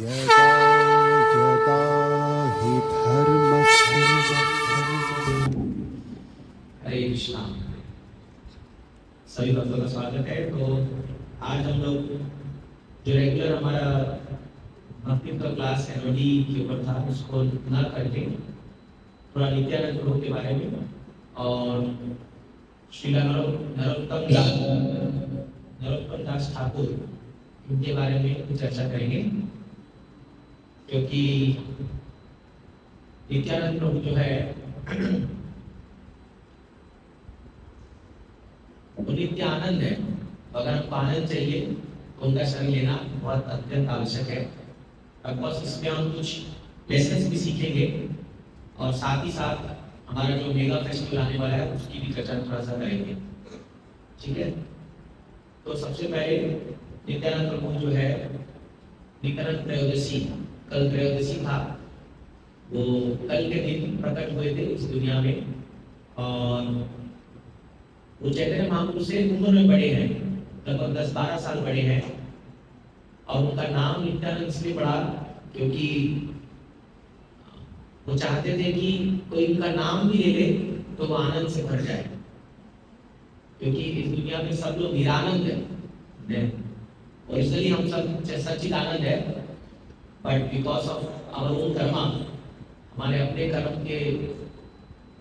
यदा यदा हि धर्मस्य हरे कृष्णा। सभी भक्तों का स्वागत है। तो आज हम लोग जो रेगुलर हमारा भक्ति का क्लास एनओडी के ऊपर था उसको न करके थोड़ा नित्यानंद प्रभु के बारे में और श्रीला नरोत्तम दास ठाकुर इनके बारे में कुछ चर्चा करेंगे, क्योंकि नित्यानंद प्रभु जो है वो नित्य आनंद है। अगर हमको आनंद चाहिए तो उनका शरण लेना बहुत अत्यंत आवश्यक है। ऑफकोर्स इसमें हम कुछ लेसन्स भी सीखेंगे और साथ ही साथ हमारा जो मेगा फेस्टिवल आने वाला है उसकी भी चर्चा थोड़ा सा करेंगे। ठीक है, तो सबसे पहले नित्यानंद प्रभु जो है नित्यानंद त्रयोदशी, कल त्रयोदशी था, वो कल के दिन प्रकट हुए थे इस दुनिया में और वो चैतन्य महाप्रभु से उम्र में बड़े हैं, लगभग 10-12 साल बड़े हैं। और उनका नाम नित्यानंद इसलिए पड़ा क्योंकि वो चाहते थे कि कोई उनका नाम भी ले ले तो वो आनंद से भर जाए, क्योंकि इस दुनिया में सब लोग निरानंद है और इसलिए हम सब सच्चिदानंद है, but because of our own karma, हमारे अपने कर्म के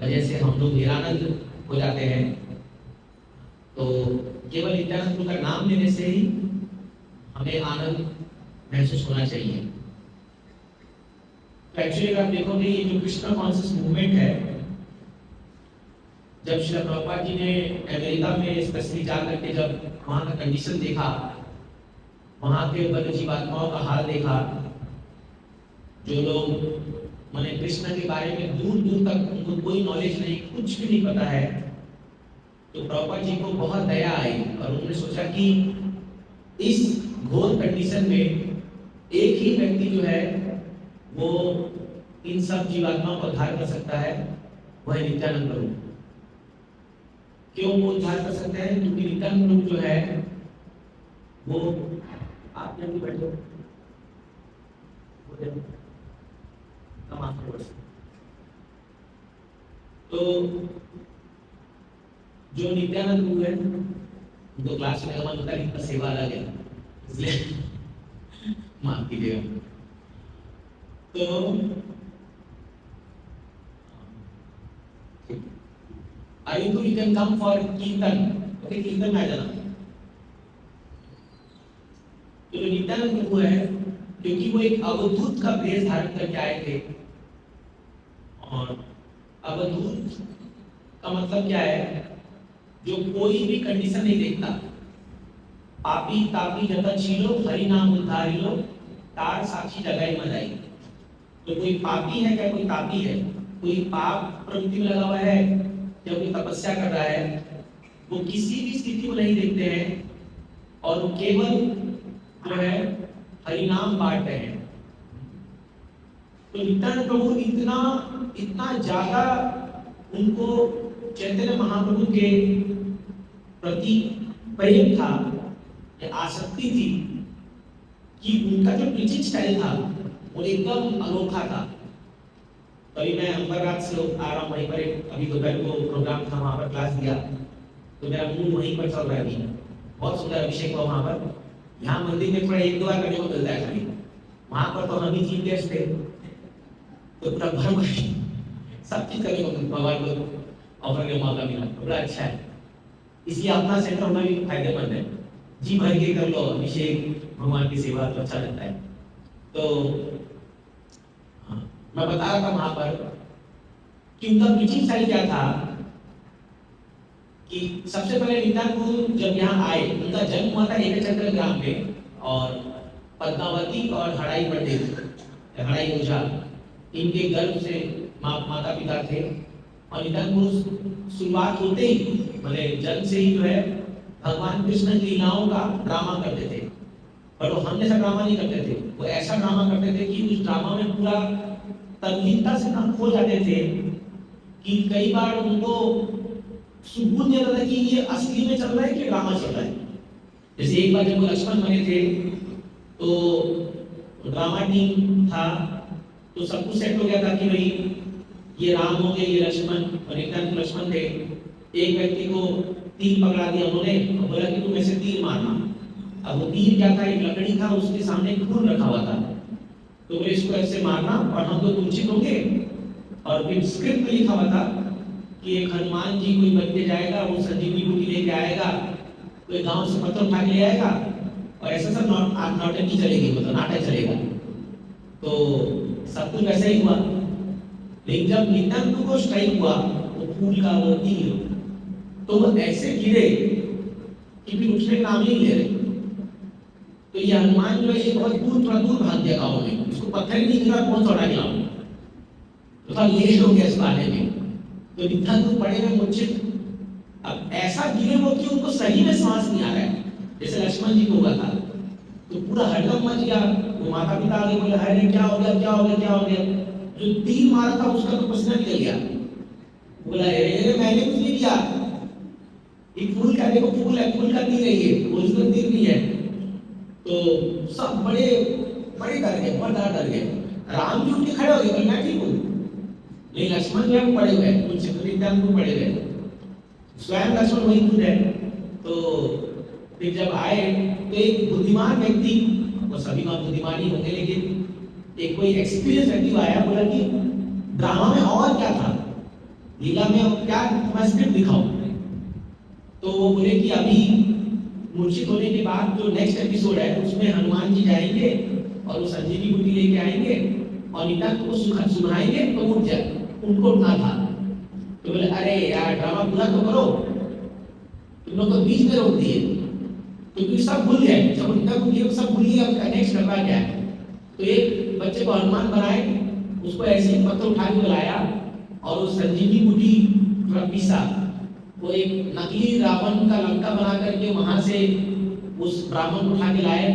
वजह से हम लोग निरानंद हो जाते हैं। तो केवल नित्यानंद का नाम लेने से ही हमें आनंद महसूस होना चाहिए। तो एक्चुअली अगर आप देखोगे ये जो कृष्णा कॉन्शियस मूवमेंट है, जब श्रील प्रभुपाद जी ने अमेरिका में स्पेशली जाकर के जब वहाँ का कंडीशन देखा, वहाँ के वन्य जीवात्माओं का हाल देखा, जो लोग माने कृष्ण के बारे में दूर दूर तक उनको कोई नॉलेज नहीं, कुछ भी नहीं पता है, तो प्रभुपाद जी को बहुत दया आई और उन्होंने सोचा कि इस घोर कंडीशन में एक ही व्यक्ति जो है वो इन सब जीवात्माओं को उद्धार कर सकता है, वह है नित्यानंद प्रभु। क्यों वो उद्धार कर सकते हैं? क्योंकि नित्यानंद प्रभु जो है वो आप जल्दी बैठो तो जो नित्यानंद प्रभु है उनको क्लास में हमारा होता है इनका सेवा अलग है, इसलिए माफ कीजिएगा। तो I you you can come for kirtan, okay, kirtan में आ जाना। तो जो नित्यानंद प्रभु है, क्योंकि वो एक अवधूत का वेश धारण करके आए थे, और अवधूत का मतलब क्या है? जो कोई भी कंडीशन नहीं देखता, पापी तापी जगत छीलो हरि नाम उद्धारी लो तार साक्षी जगाई मदाई। तो कोई पापी है क्या कोई तापी है? कोई पाप प्रवृत्ति में लगा हुआ है या कोई तपस्या कर रहा है, वो किसी भी स्थिति को नहीं देखते हैं और वो केवल जो है हरि नाम बांट रहे हैं। तो नित्यानंद प्रभु इतना ज्यादा उनको चैतन्य महाप्रभु के प्रति प्रेम था, आसक्ति थी, कि उनका जो टीचिंग स्टाइल था वो एकदम अनोखा था। कभी मैं अंबरनाथ से आ रहा हूँ, वहीं पर एक अभी दोपहर को प्रोग्राम था, वहाँ पर क्लास दिया, तो मेरा मुंह वहीं पर चल रहा है। अभी बहुत सुंदर अभिषेक हुआ वहाँ पर। यहाँ मंदिर में थोड़ा 1-2 बार करने को मिलता है खाली, वहाँ पर तो हम ही चीफ गेस्ट थे, तो पूरा भर सब चीज करने को भगवान को ऑफर का मौका मिला, तो बड़ा अच्छा है। इसलिए अपना सेंटर होना भी फायदेमंद है, जी भर के कर लो अभिषेक, भगवान की सेवा, तो अच्छा लगता है। तो मैं बता रहा था वहां पर कि उनका टीचिंग स्टाइल क्या था, कि सबसे पहले नित्यानंद जब यहाँ आए, उनका जन्म हुआ था एकचक्र ग्राम में, और पद्मावती और हड़ाई पंडित, हड़ाई ओझा, इनके गर्भ से माता पिता थे। और नित्यानंद शुरुआत होते ही मतलब जन्म से ही जो है भगवान कृष्ण की लीलाओं का ड्रामा करते थे, पर वो हम जैसा ड्रामा नहीं करते थे, वो ऐसा ड्रामा करते थे कि उस ड्रामा में पूरा तल्लीनता से हम खो जाते थे, कि कई बार उनको सुकून नहीं आता था कि ये असली में चल रहा है कि ड्रामा चल रहा है। जैसे एक बार जब वो लक्ष्मण बने थे तो ड्रामा टीम था, तो सब कुछ सेट हो गया था कि भाई ये राम हो गए, ये लक्ष्मण, और नित्यानंद लक्ष्मण थे। एक व्यक्ति को तीर पकड़ा दिया उन्होंने और बोला कि तुम ऐसे तीर मारना। अब वो तीर क्या था, एक लकड़ी था, उसके सामने एक फूल रखा हुआ था, तो बोले इसको ऐसे मारना और हम तो मूर्छित होंगे। और फिर स्क्रिप्ट में लिखा हुआ था कि एक हनुमान जी कोई बन के जाएगा, वो संजीवनी बूटी लेके आएगा, कोई गांव से पत्थर उठा के ले आएगा, और ऐसा सब नौटंकी चलेगी, मतलब नाटक चलेगा। तो सब कुछ वैसा ही हुआ। लेकिन जब नित्यानंद को स्ट्राइक हुआ वो फूल का वो तीर, तो वो ऐसे गिरे कि फिर उठने का नाम ही नहीं ले रहे। तो ये हनुमान जो है ये बहुत दूर, थोड़ा दूर भाग गया गाँव में, इसको पत्थर ही नहीं गिरा, कौन सा उठा के लाऊं, तो थोड़ा लेट हो गया इस बारे में। तो नित्यानंद पड़े में मूर्छित। अब ऐसा गिरे वो कि उनको सही में सांस नहीं आ रहा है, जैसे लक्ष्मण जी को हुआ था। तो पूरा हड़कंप मच गया। वो माता पिता आगे बोले अरे क्या हो गया, क्या हो गया, क्या हो गया। जो तीर मारा था उसका तो पसीना निकल गया। बोला अरे मैंने कुछ नहीं किया, एक फूल का देखो, फूल है, फूल का तीर है, ये ओरिजिनल तीर नहीं है। तो सब बड़े बड़े डर गए, बहुत डर गए। राम जी उठ के खड़े हो गए, मैं ठीक हूँ, लेकिन लक्ष्मण जी हम पड़े हुए, उनसे नित्यानंद पड़े हुए, स्वयं लक्ष्मण वही खुद है। तो फिर जब आए तो एक बुद्धिमान व्यक्ति, वो सभी का बुद्धिमान ही होंगे, लेकिन एक कोई एक्सपीरियंस व्यक्ति आया, बोला कि ड्रामा में और क्या था, लीला में क्या, मैं स्क्रिप्ट दिखाऊं। तो वो बोले कि अभी मूर्छित होने के बाद जो नेक्स्ट एपिसोड है उसमें हनुमान जी जाएंगे और वो संजीवनी बूटी लेके आएंगे और नित्यानंद को सुनाएंगे तो उठ जाए, उनको उठना था। तो बोले अरे यार ड्रामा पूरा तो करो, तुम लोग तो बीच में रोक दिए, क्योंकि सब भूल गए, जब उनका कुछ सब भूल गए, अब नेक्स्ट करना क्या है। तो एक बच्चे को हनुमान बनाए, उसको ऐसे ही पत्थर उठा के बुलाया और वो संजीवनी बूटी थोड़ा पीसा, वो एक नकली रावण का लंका बना करके वहां से उस ब्राह्मण को उठा के लाए।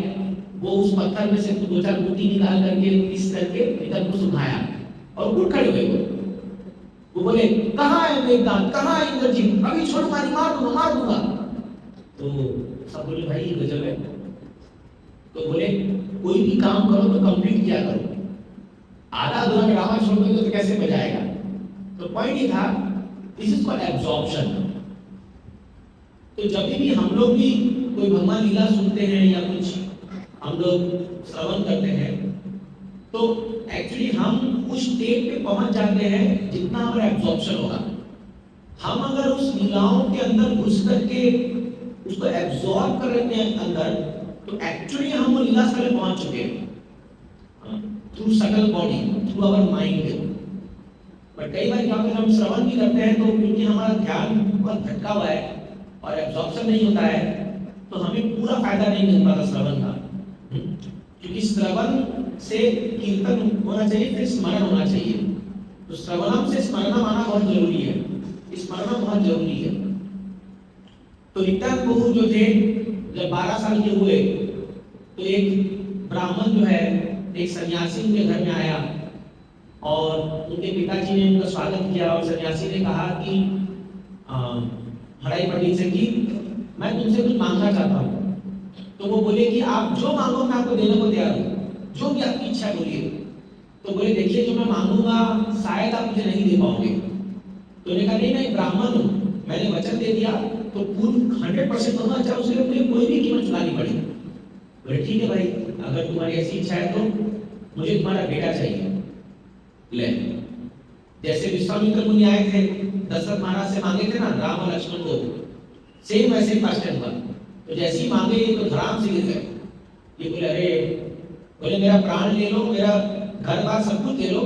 वो उस पत्थर में से दो चार बूटी निकाल करके पीस करके निकल को सुखाया और उठ खड़े हुए। वो बोले कहाँ है मेघनाद, कहाँ है इंद्रजीत, अभी छोड़ मारी, मार दूंगा, मार दूंगा। तो सब बोले भाई ये गजब है। तो बोले कोई भी काम करो तो कंप्लीट किया करो, आधा अधूरा ड्रामा छोड़ दो तो कैसे बजाएगा। तो पॉइंट ये था, दिस इज कॉल्ड एब्जॉर्प्शन। तो जब भी हम लोग भी कोई भगवान लीला सुनते हैं या कुछ हम लोग श्रवण करते हैं, तो एक्चुअली हम उस स्टेट पे पहुंच जाते हैं जितना हमारा एब्जॉर्प्शन होगा। हम अगर उस लीलाओं के अंदर घुस करके उसको एब्जॉर्ब कर रहे हैं अंदर, तो एक्चुअली हम वो लीला स्थल में पहुंच चुके हैं थ्रू सकल body, through our mind. But कई बार क्या होता है, हम श्रवण भी करते हैं तो क्योंकि हमारा ध्यान बहुत भटका हुआ है और एब्जॉर्प्शन नहीं होता है, तो हमें पूरा फायदा नहीं मिल पाता श्रवण का। क्योंकि श्रवण से कीर्तन होना चाहिए, फिर स्मरण होना चाहिए। तो श्रवणम से स्मरण आना बहुत जरूरी है, स्मरण बहुत जरूरी है। तो नित्यानंद प्रभु जो थे जब 12 साल के हुए तो एक ब्राह्मण जो है, एक सन्यासी उनके घर में आया और उनके पिताजी ने उनका स्वागत किया और सन्यासी ने कहा कि हराई पंडित से कि मैं तुमसे कुछ मांगना चाहता हूँ। तो वो बोले कि आप जो मांगो मैं आपको देने को तैयार हूँ, जो भी आपकी इच्छा बोलिए। तो बोले देखिए जो मैं मांगूंगा शायद आप मुझे नहीं दे पाओगे। तो उन्होंने कहा नहीं, मैं ब्राह्मण हूँ, मैंने वचन दे दिया तो पूर्ण 100% दूंगा, चाहे उसके लिए मुझे कोई भी कीमत चुकानी पड़ी। बोले ठीक है भाई, अगर तुम्हारी ऐसी इच्छा है तो मुझे तुम्हारा बेटा चाहिए। ले, जैसे विश्वामित्र मुनि आए थे दशरथ महाराज से मांगे थे ना राम और लक्ष्मण को, सेम वैसे ही पास्ट हुआ। तो जैसे ही मांगे तो धराम से गिर गए। ये बोले अरे, बोले मेरा प्राण ले लो, मेरा घर बार सब कुछ ले लो,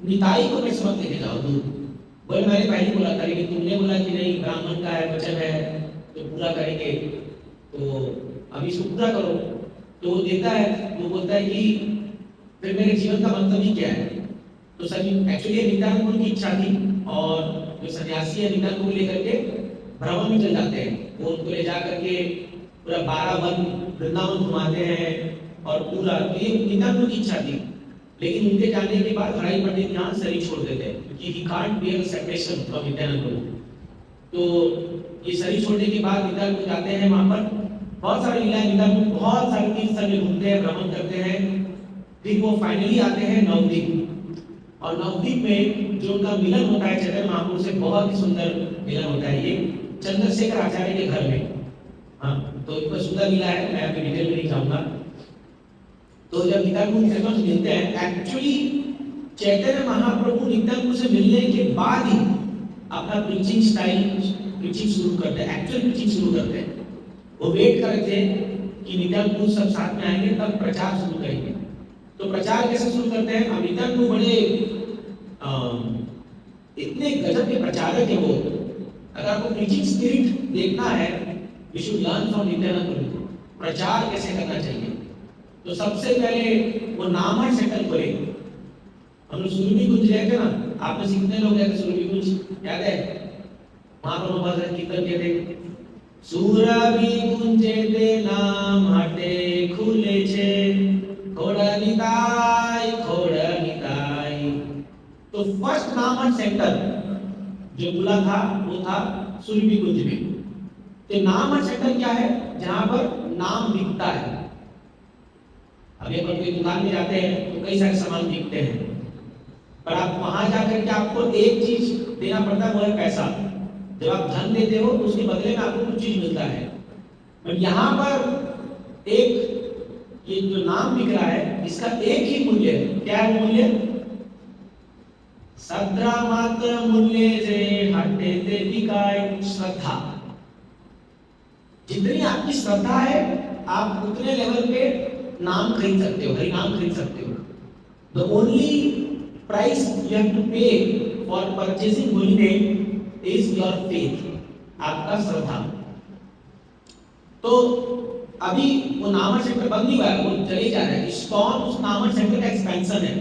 निताई को कैसे मत लेके जाओ दूर। बोले मैंने पहले बोला था, लेकिन तुमने बोला कि नहीं ब्राह्मण का है, वचन है तो पूरा करेंगे, तो अभी इसको पूरा करो। तो वो देता है, वो बोलता है कि फिर मेरे जीवन का मंतव्य ही क्या है। तो सभी एक्चुअली नित्यानंद की इच्छा थी और जो सन्यासी है नित्यानंद को लेकर के भ्रमण में चल जाते हैं। वो उनको ले जा करके पूरा 12 वन वृंदावन घुमाते हैं और पूरा, तो ये नित्यानंद की इच्छा थी। लेकिन उनके जाने के बाद हराई पंडित यहाँ शरीर छोड़ देते हैं क्योंकि he can't bear the separation from Nityanand. तो ये शरीर छोड़ने के बाद नित्यानंद जाते हैं, वहां पर बहुत सारी लीलाएं, नित्यानंद बहुत सारे तीर्थ स्थल में घूमते हैं, भ्रमण करते हैं। फिर वो फाइनली आते हैं नवद्वीप, और नवद्वीप में जो उनका मिलन होता है चैतन्य महाप्रभु से, बहुत ही सुंदर मिलन होता है ये चंद्रशेखर आचार्य के घर में। हाँ, तो इतना सुंदर मिला है, मैं अभी डिटेल में नहीं जाऊंगा। तो जब नित्यानंद से मिलते हैं, एक्चुअली चैतन्य महाप्रभु नित्यानंद से मिलने के बाद ही अपना प्रीचिंग स्टाइल, प्रीचिंग शुरू करते हैं, एक्चुअल प्रीचिंग शुरू करते हैं। वो वेट कर रहे थे कि नित्यानंद सब साथ में आएंगे तब प्रचार शुरू करेंगे। तो प्रचार कैसे शुरू करते हैं? अब नित्यानंद बड़े इतने गजब के प्रचारक है वो। अगर आपको प्रीचिंग स्पिरिट देखना है, we should learn from Nityananda प्रचार कैसे करना चाहिए। तो सबसे पहले वो नामहर सेटल करे। हम लोग सुरभि कुंज गए थे ना, आप में से कितने लोग गए थे सुरभि कुंज, याद है? वहां पर भजन कीर्तन किए थे, सुरभि कुंजे ते नाम हटे खुले छे खोड़ा निताई खोड़ा निताई। तो फर्स्ट नामहर सेंटर जो खुला था वो था सुरभि कुंज में। तो नामहर सेंटर क्या है? जहां पर नाम बिकता है। अभी अपन कोई दुकान में जाते हैं तो कई सारे सामान बिकते हैं, पर आप वहां जाकर के आपको एक चीज देना पड़ता है, वो है पैसा। जब आप धन देते हो तो उसके बदले में आपको कुछ चीज मिलता है। और यहाँ पर एक ये जो नाम बिक रहा है, इसका एक ही मूल्य है। क्या है मूल्य? श्रद्धा मात्र मूल्य से हटे ते बिकाए श्रद्धा। जितनी आपकी श्रद्धा है, आप उतने लेवल पे नाम खरीद सकते हो, हरि नाम खरीद सकते हो। The only price you have to pay for purchasing holy name is your faith, आपका श्रद्धा। तो अभी वो नामहर सेंटर बंद नहीं हुआ है, वो चले जा रहा है। इस्कॉन उस नामहर सेंटर का एक्सपेंशन है।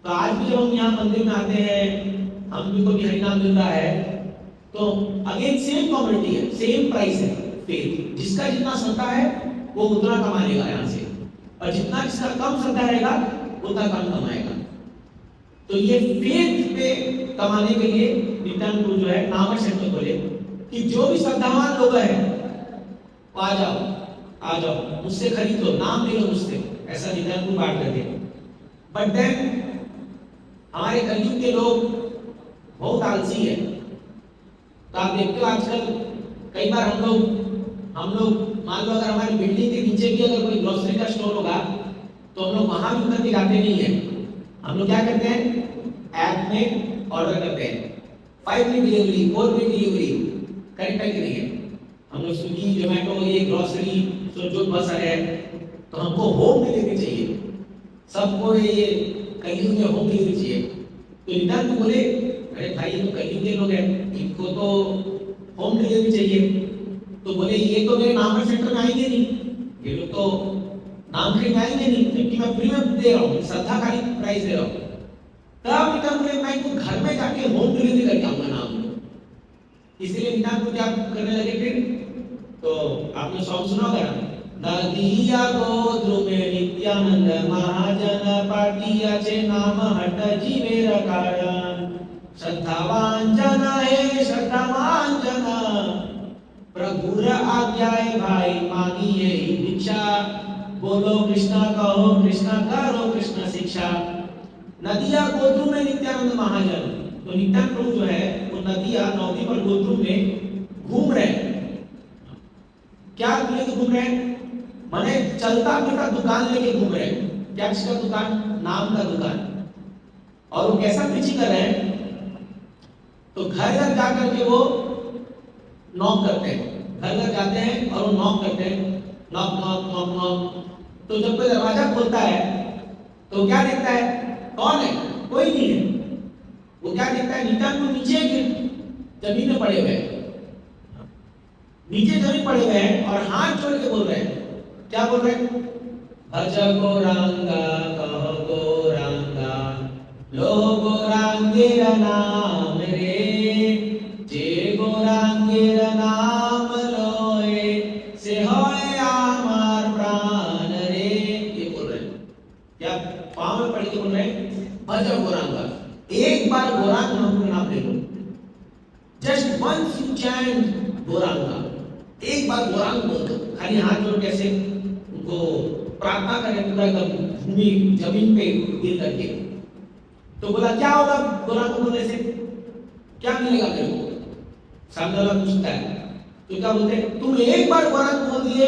तो आज भी जब हम यहाँ मंदिर में आते हैं, हम को भी हरि नाम मिल रहा है, तो अगेन सेम कम्युनिटी है, सेम प्राइस है फेथ। जिसका जितना श्रद्धा है वो उतना कमा लेगा यहाँ से, और जितना जिसका कम श्रद्धा रहेगा उतना कम कमाएगा। तो ये फेथ पे कमाने के लिए नित्यानंद प्रभु जो है नामहर सेंटर खोले कि जो भी श्रद्धावान लोग हैं वो आ जाओ मुझसे खरीद लो, नाम ले लो मुझसे, ऐसा नित्यानंद प्रभु बात करते हैं। बट देन हमारे कलयुग के लोग बहुत आलसी है। तो आप देखते हो आजकल कई बार हम लोग मान लो अगर हमारी बिल्डिंग के नीचे भी अगर कोई ग्रोसरी का स्टोर होगा तो हम लोग वहां भी उतर के जाते नहीं है। हम लोग क्या करते हैं? ऐप में ऑर्डर करते हैं, 5 minute delivery, 4 minute delivery. Correct है कि नहीं है? हम लोग स्विगी, जोमेटो, ये ग्रोसरी जो बस रहे हैं, तो हमको होम डिलीवरी चाहिए। सबको ये कलयुग में होम डिलीवरी चाहिए। तो नित्यानंद बोले, अरे भाई ये तो कलयुग के लोग हैं, इनको तो होम डिलीवरी चाहिए। तो बोले ये तो मेरे नामहर सेंटर में आएंगे नहीं, ये लोग तो नाम खरीद आएंगे नहीं, क्योंकि मैं फ्री में दे रहा हूँ, श्रद्धा खाली प्राइस दे रहा हूँ। तब नित्यानंद बोले मैं तो घर में जाके होम डिलीवरी करके आऊंगा नाम। इसलिए नित्यानंद क्या करने लगे फिर? तो आपने सॉन्ग सुना होगा ना, नदिया गोद्रु में नित्यानंद महाजन पाटिया चे नाम हट जीवेर कारण श्रद्धावान जन है श्रद्धावान जन प्रभुर आज्ञाए भाई मांगिए ही भिक्षा बोलो कृष्णा कहो कृष्णा करो कृष्ण शिक्षा। नदिया गोद्रु में नित्यानंद महाजन। तो नित्यानंद प्रभु जो है वो नदिया नदी पर गोद्रु में घूम रहे हैं। क्या लेके घूम रहे हैं? माने चलता फिरता दुकान लेके घूम रहे हैं। क्या चीज का दुकान? नाम का दुकान। और वो कैसा प्रीचिंग कर रहे हैं? तो घर घर जाकर के वो नॉक करते हैं, घर घर जाते हैं और वो नॉक करते हैं, नॉक नॉक नॉक नॉक। तो जब कोई दरवाजा खोलता है तो क्या देखता है? कौन है? कोई नहीं है। वो क्या देखता है? नित्यानंद नीचे जमीन में पड़े हुए हैं, नीचे जमीन पड़े हुए हैं और हाथ जोड़ के बोल रहे हैं। क्या बोल रहे हैं? भज गौरांगा कहो गौरांगा लो गौरांगेर नाम रे जे गौरांगेर नाम लोए से होए आमार प्राण रे। ये बोल रहे हैं। क्या पांव में पड़ के बोल रहे हैं? भज गौरांगा। एक बार गौरांग नाम का नाम ले लो। Just once you chant Gauranga, एक बार गौरांग बोल दो, खाली हाथ जोड़ कैसे उनको प्रार्थना करें पूरा एकदम भूमि जमीन पे गिर करके। तो बोला क्या होगा गोरान को बोलने से, क्या मिलेगा मेरे को? सामने वाला पूछता है तो क्या बोलते हैं, तुम एक बार गोरान बोल दिए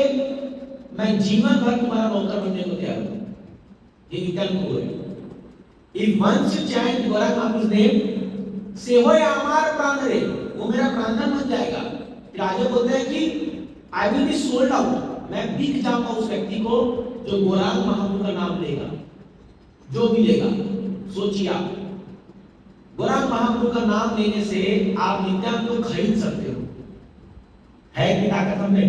मैं जीवन भर तुम्हारा नौकर बनने को तैयार हूं। ये विकल्प हो है। If once you chant Gorakh Mahaprabhu's name, से हो या हमार प्राण रे, वो मेरा प्राणधन बन जाएगा। फिर आगे बोलते हैं कि I will be sold out, मैं बिक जाऊंगा उस व्यक्ति को जो गोराख महाप्रभु का नाम लेगा, जो भी लेगा। सोचिए आप, गोराख महाप्रभु का नाम लेने से आप नित्यानंद को खरीद सकते हो। है कि ताकत हमें?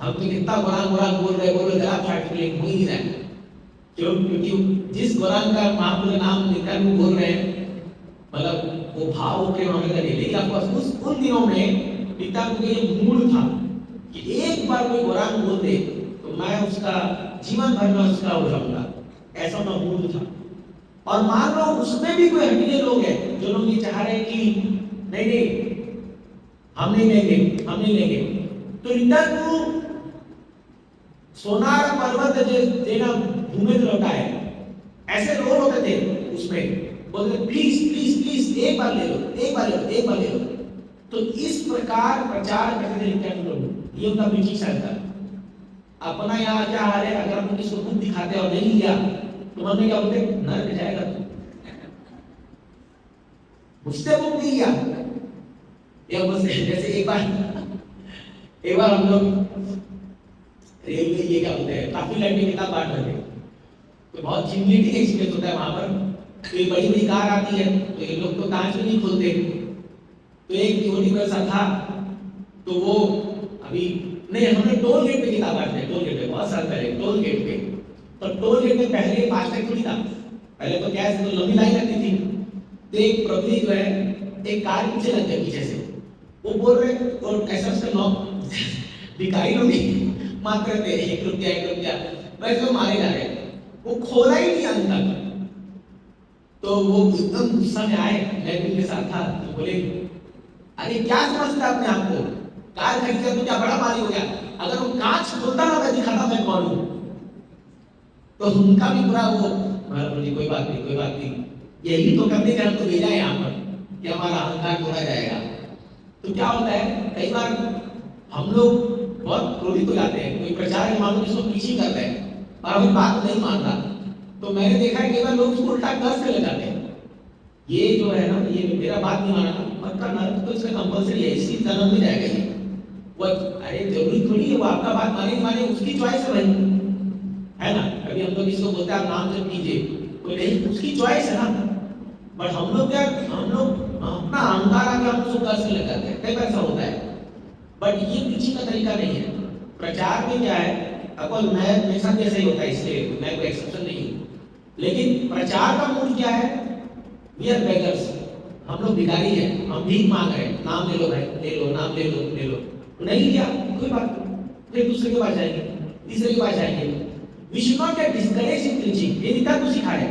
हम तो कितना गोराख गोराख बोल रहे गला फाट के लिए हो ही रहा है। क्यों? क्योंकि जिस गोराख का महाप्रभु का नाम नित्यानंद बोल रहे हैं, मतलब वो भाव के होने का नहीं। लेकिन आपको उन दिनों में नित्यानंद के ये मूड था कि एक बार कोई गोराख बोल दे तो मैं उसका जीवन भर में उसका हो जाऊंगा, ऐसा उनका मूड था। और मान लो उसमें भी कोई हटीले लोग हैं जो लोग ये चाह रहे हैं कि नहीं हम नहीं लेंगे, तो नित्यानंद सोनार पर्वत देना भूमि में लौटा है, ऐसे रोल होते थे उसमें। बोलते प्लीज एक बार ले लो। तो इस प्रकार प्रचार करते थे नित्यानंद प्रभु। ये उनका प्रीचिंग स्टाइल था। अपना यहाँ क्या हाल है, अगर हम किसी को खुद दिखाते और नहीं लिया तो मन में क्या बोलते, नरक जाएगा तू, मुझसे वो नहीं लिया। या बस जैसे एक बार हम लोग रेलवे ये क्या बोलते हैं ट्रैफिक लाइट में किताब बांट रहे थे, तो बहुत ह्यूमिलिटी एक्सपीरियंस होता है वहां पर। तो एक बड़ी कार आती है तो ये लोग तो कांच भी नहीं खोलते। तो एक डिवोटी मेरे साथ था, तो वो अभी नहीं, हमने टोल गेट पे किताब बांटते, टोल गेट पे बहुत साल पहले टोल गेट पे। तो टोल गेट में पहले फास्टैग थोड़ी था, पहले तो क्या है, तो लंबी लाइन लगती थी। तो एक प्रभु जो है एक कार पीछे लग गया पीछे से, वो बोल रहे और ऐसा उसका नॉक भिखारी लोग मात्र थे 1 रुपया वैसे वो मारे जा रहे, वो खोला ही नहीं अंत तक। तो वो एकदम गुस्सा में आए, मैं भी उनके साथ था, तो बोले अरे क्या समझता अपने आप को, कार खरीद लिया तो क्या बड़ा मालिक हो गया, अगर वो कांच खोलता ना मैं दिखाता मैं कौन हूं। तो उनका भी पूरा वो बोले कोई बात नहीं, यही तो करने के हमको भेजा है यहाँ पर कि हमारा अहंकार तोड़ा जाएगा। तो क्या होता है, कई बार हम लोग बहुत क्रोधित हो जाते हैं, कोई प्रचार के मामले जिसको पीछे करते हैं और हमें बात नहीं मान रहा, तो मैंने देखा है कई बार लोग उसको उल्टा कस के ले जाते हैं। ये जो है ना, ये मेरा बात नहीं माना मत करना, तो इसका कंपल्सरी है, इसी जन्म में जाएगा ये। वो अरे जरूरी थोड़ी है वो आपका बात माने उसकी चॉइस है भाई, है ना। अभी हम लोग इसको बोलते हैं आप नाम जप कीजिए, तो नहीं, उसकी चॉइस है ना। बट हम लोग अपना अहंकार आके हम उसको कस के लगाते हैं, कई बार ऐसा होता है। बट ये पीछे का तरीका नहीं है। प्रचार में क्या है, अब मैं मेरे साथ ऐसा ही होता है, इसलिए मैं कोई एक्सेप्शन नहीं हूँ। लेकिन प्रचार का मूल क्या है, वी आर बेगर्स, हम लोग भिखारी हैं, हम भीख मांग रहे हैं, नाम ले लो भाई, ले लो नाम ले लो, नहीं लिया कोई बात नहीं, फिर दूसरे के पास जाएंगे, तीसरे के पास जाएंगे। We should not get discourage in preaching, ये नित्यानंद सिखाए।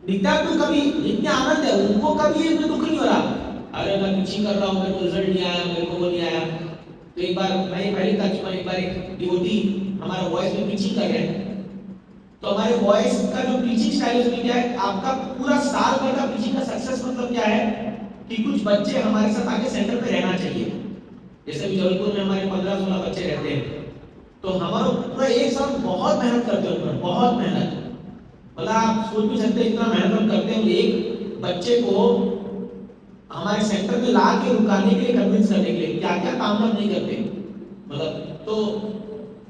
नित्यानंद कभी इतने आनंद है उनको, कभी ये दुख नहीं हो रहा, अरे मैं प्रीचिंग कर रहा हूँ, मेरे को रिजल्ट नहीं आया, मेरे को वो नहीं आया। तो एक बार मैं पहले था कि मैं एक बार एक डिवोटी हमारा वॉइस में प्रीचिंग कर रहे हैं, तो हमारे वॉइस का जो प्रीचिंग स्टाइल उसमें क्या है, आपका पूरा साल भर का प्रीचिंग का सक्सेस मतलब क्या है कि कुछ बच्चे हमारे साथ आके सेंटर पे रहना चाहिए। जैसे भी जबलपुर में हमारे 15-16 बच्चे रहते हैं, तो हमारा पूरा एक साल बहुत मेहनत करते हैं, बहुत मेहनत, मतलब आप सोच भी सकते हैं इतना मेहनत हम करते हैं एक बच्चे को हमारे सेंटर में ला के रुकाने के लिए, कन्विंस करने के लिए, क्या क्या काम हम नहीं करते, मतलब